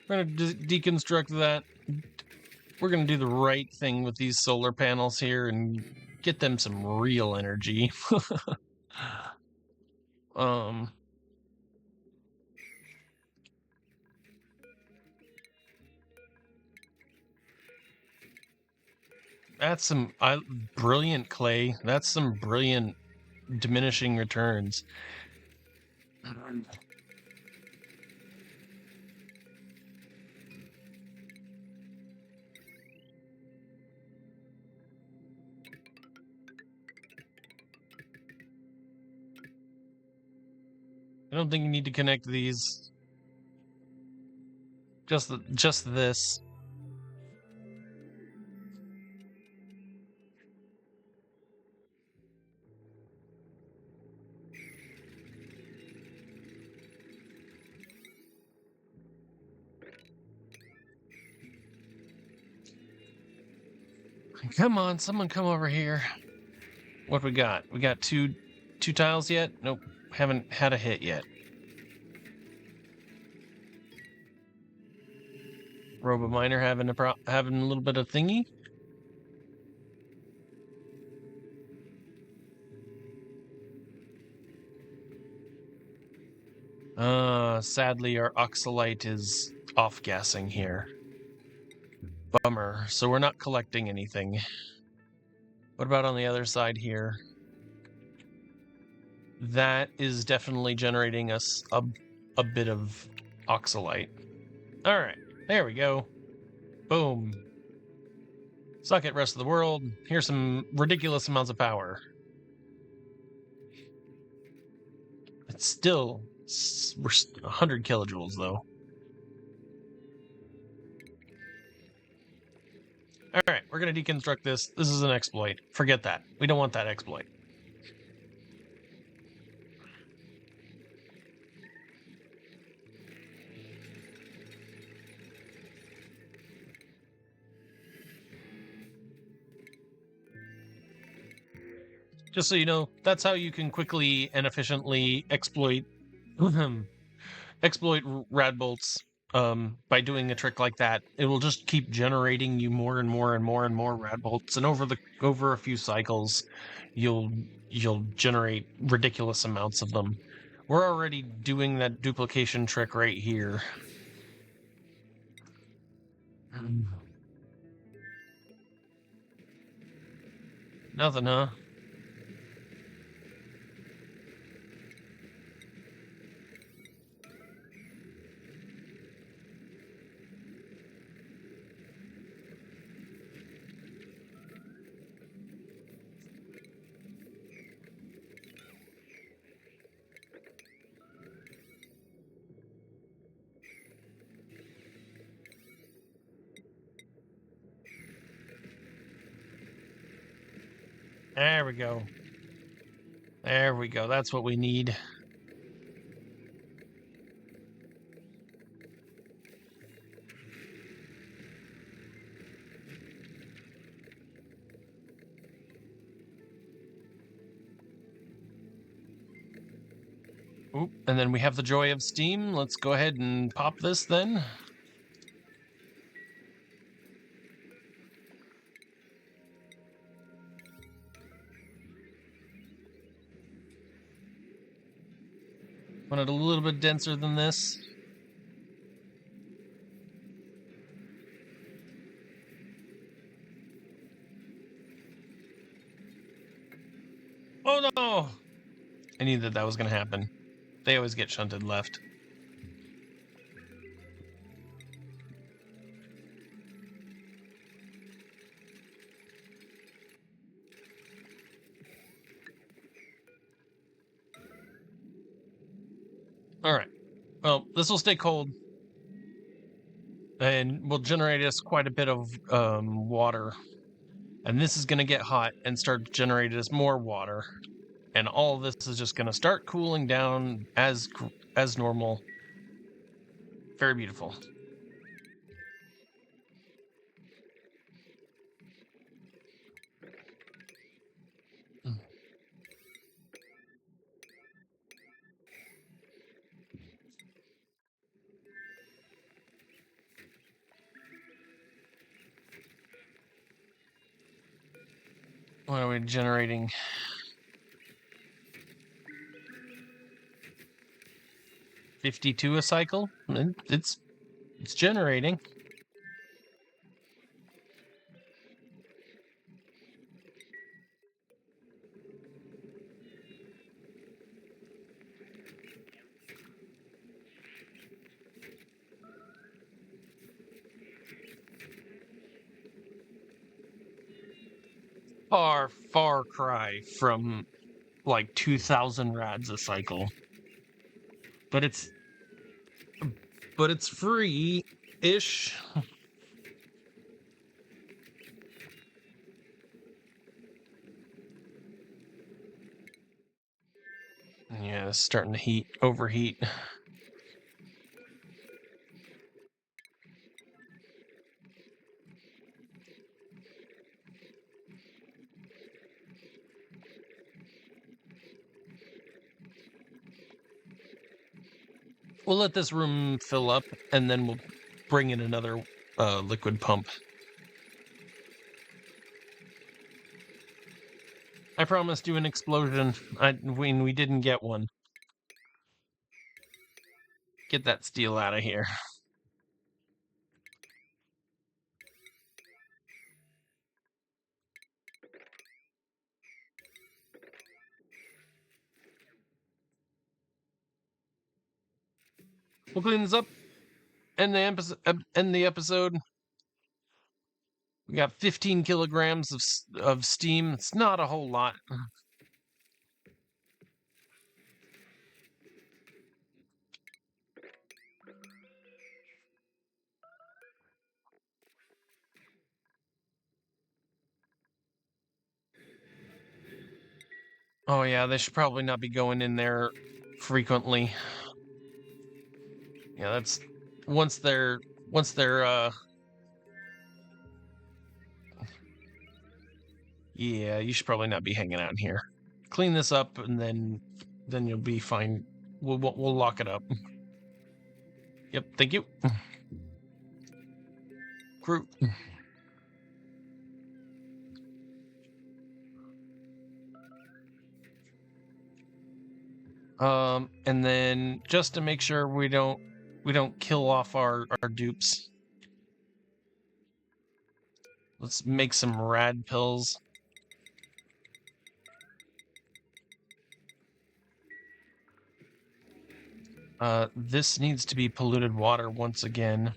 We're going to deconstruct that. We're going to do the right thing with these solar panels here and get them some real energy. That's some brilliant clay. That's some brilliant diminishing returns. I don't think you need to connect these. Just this. Come on, someone come over here. What we got? We got two tiles yet? Nope, haven't had a hit yet. Robo-miner having a little bit of thingy. Sadly our oxalite is off-gassing here. Bummer. So we're not collecting anything. What about on the other side here? That is definitely generating us a bit of oxalite. All right, there we go. Boom. Suck it, rest of the world. Here's some ridiculous amounts of power. It's still, we're 100 kilojoules though. All right, we're going to deconstruct this. This is an exploit. Forget that. We don't want that exploit. Just so you know, that's how you can quickly and efficiently exploit exploit radbolts. By doing a trick like that, it will just keep generating you more and more and more and more radbolts, and over a few cycles, you'll generate ridiculous amounts of them. We're already doing that duplication trick right here. Nothing, huh? There we go. There we go. That's what we need. Oop, and then we have the joy of steam. Let's go ahead and pop this then. Want it a little bit denser than this. Oh no! I knew that was going to happen. They always get shunted left. Alright. Well, this will stay cold. And will generate us quite a bit of water. And this is going to get hot and start generating us more water. And all of this is just going to start cooling down as normal. Very beautiful. What are we generating? 52 a cycle? It's generating. Far cry from like 2,000 rads a cycle. But it's free-ish. Yeah, it's starting to overheat. We'll let this room fill up, and then we'll bring in another liquid pump. I promised you an explosion. We didn't get one. Get that steel out of here. We'll clean this up. End the episode. We got 15 kilograms of steam. It's not a whole lot. Oh yeah, they should probably not be going in there frequently. Yeah, that's once they're yeah, you should probably not be hanging out in here. clean this up, and then you'll be fine. We'll lock it up. Yep, thank you. Crew. And then just to make sure we don't kill off our dupes, let's make some rad pills. This needs to be polluted water once again.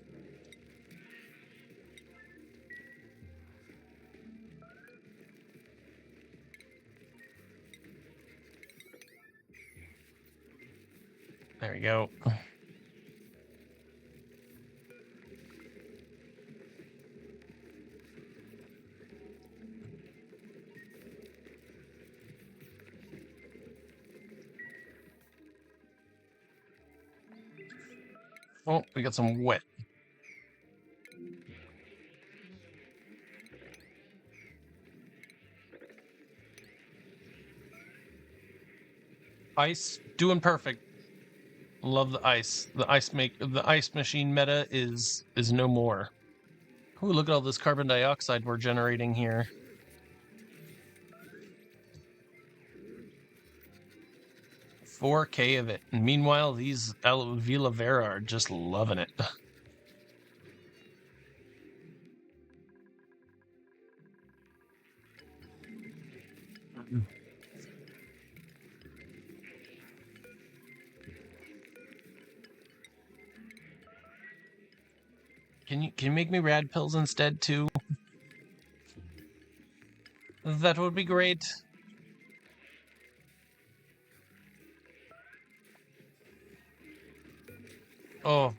There we go. Oh, we got some wet. Ice, doing perfect. Love the ice. The ice machine meta is no more. Ooh, look at all this carbon dioxide we're generating here. $4K of it. And meanwhile, these Vila Vera are just loving it. Can you make me rad pills instead too? That would be great. Oh,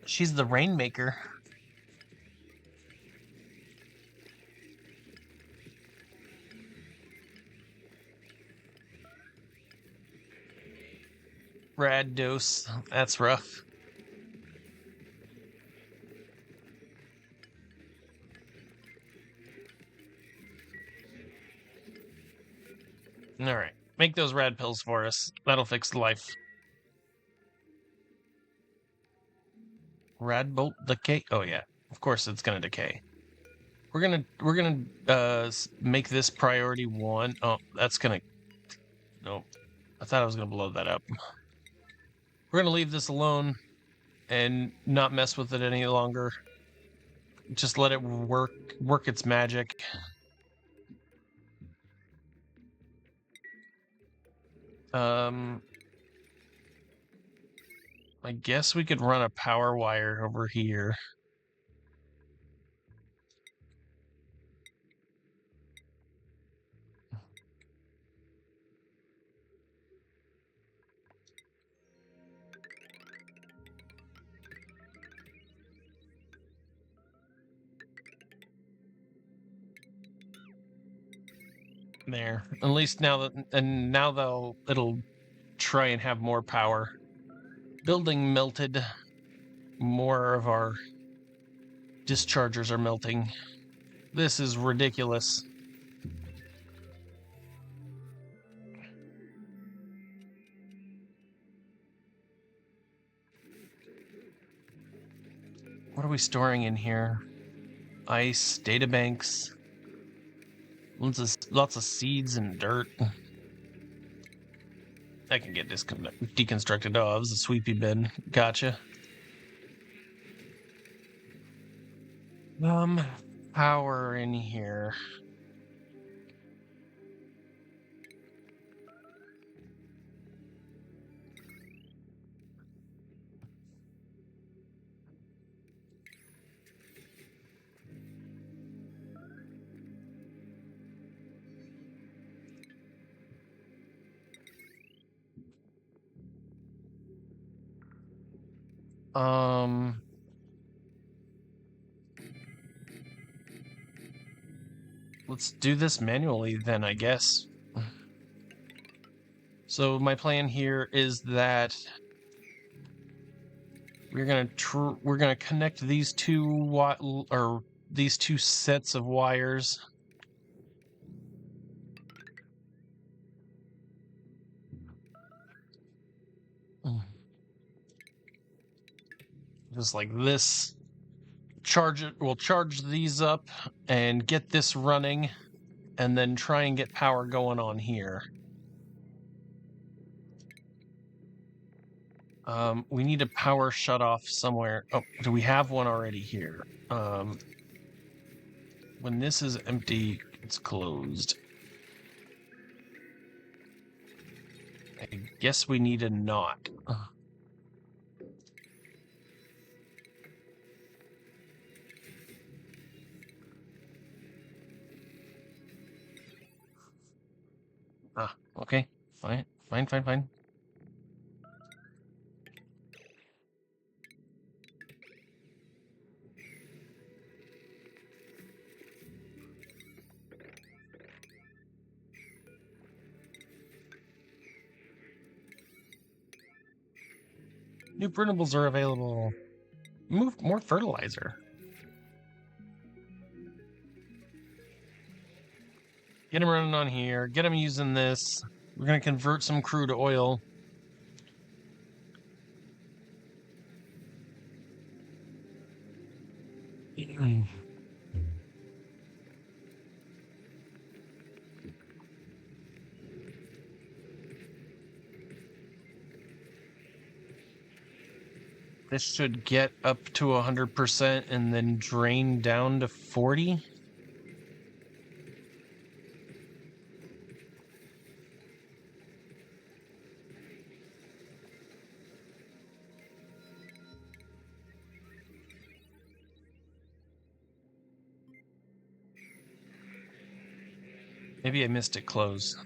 she's the rainmaker. Rad dose. That's rough. All right, make those rad pills for us. That'll fix life. Radbolt decay. Oh yeah, of course it's gonna decay. We're gonna make this priority 1. Oh, that's gonna. Nope. I thought I was gonna blow that up. We're gonna leave this alone and not mess with it any longer. Just let it work its magic. I guess we could run a power wire over here. There. At least now it'll try and have more power. Building melted. More of our dischargers are melting. This is ridiculous. What are we storing in here? Ice, databanks, lots of seeds and dirt. I can get deconstructed. Oh, it was a sweepy bin. Gotcha. Power in here. Let's do this manually then, I guess. So my plan here is that we're gonna connect these these two sets of wires. just like this. We'll charge these up and get this running, and then try and get power going on here. We need a power shut off somewhere. Oh, do we have one already here? When this is empty, it's closed. I guess we need a knot. Okay. Fine. New printables are available. Move more fertilizer. Get them running on here. Get them using this. We're going to convert some crude oil. This should get up to 100% and then drain down to 40. Maybe I missed it close.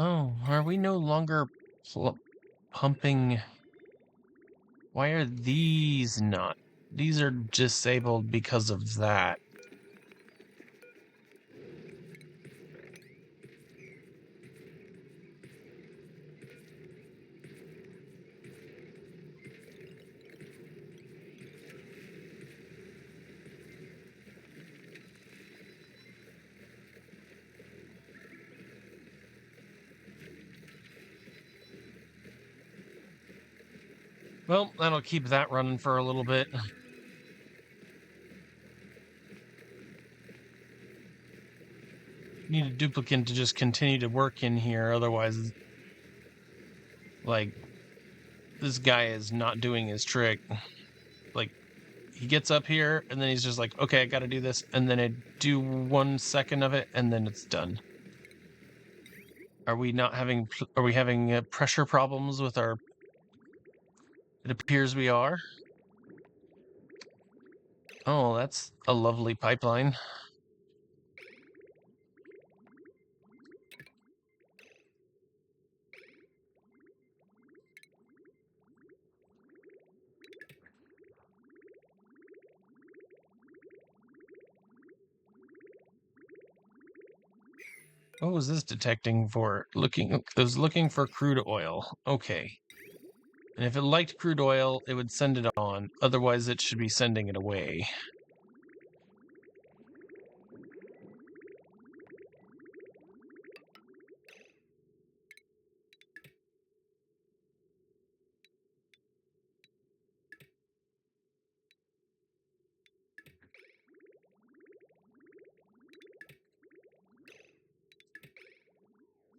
Oh, are we no longer pumping? Why are these not? These are disabled because of that. Well, that'll keep that running for a little bit. Need a duplicate to just continue to work in here, otherwise, like, this guy is not doing his trick. Like, he gets up here, and then he's just like, okay, I gotta do this, and then I do 1 second of it, and then it's done. Are we having pressure problems with our... It appears we are. Oh, that's a lovely pipeline. What was this detecting for? It was looking for crude oil. Okay. And if it liked crude oil, it would send it on. Otherwise, it should be sending it away.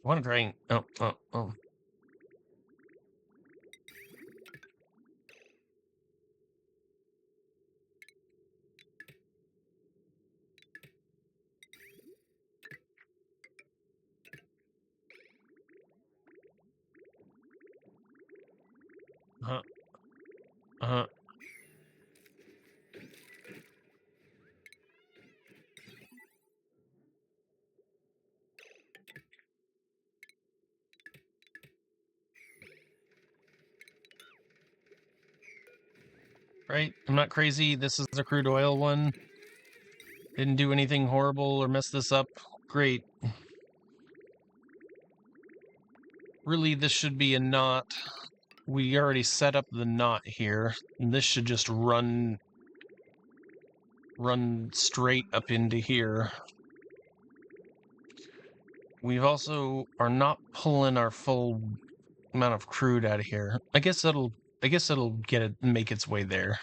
I want to drain. Oh. Uh-huh. right? I'm not crazy. This is a crude oil one. Didn't do anything horrible or mess this up. Great. Really, this should be a knot. We already set up the knot here. And this should just run straight up into here. We've also are not pulling our full amount of crude out of here. I guess it'll make its way there.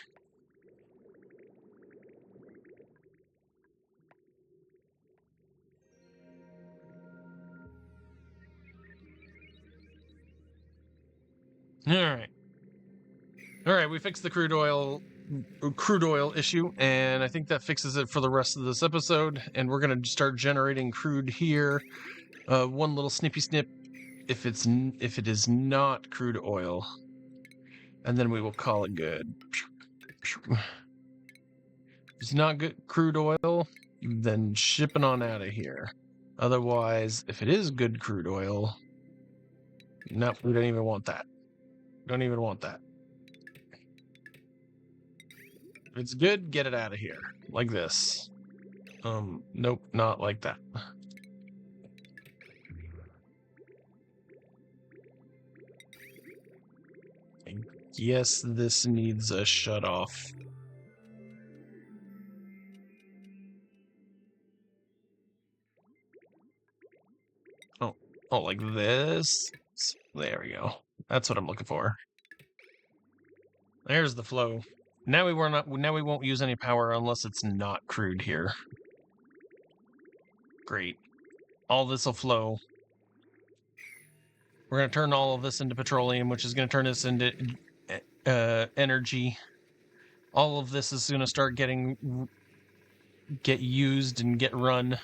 All right, we fixed the crude oil issue, and I think that fixes it for the rest of this episode. And we're gonna start generating crude here. One little snippy snip if it is not crude oil, and then we will call it good. If it's not good crude oil, then shipping on out of here. Otherwise, if it is good crude oil, no, we don't even want that. Don't even want that. If it's good, get it out of here. Like this. Nope, not like that. I guess this needs a shut off. Oh, like this? There we go. That's what I'm looking for. There's the flow. Now we won't use any power unless it's not crude here. Great. All this will flow. We're going to turn all of this into petroleum, which is going to turn this into energy. All of this is going to start get used and get run.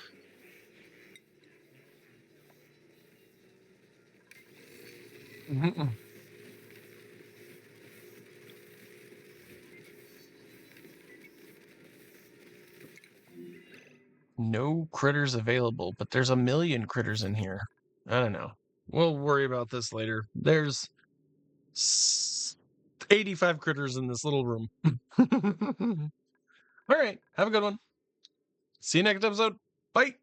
No critters available, but there's a million critters in here. I don't know. We'll worry about this later. There's 85 critters in this little room. All right. Have a good one. See you next episode. Bye.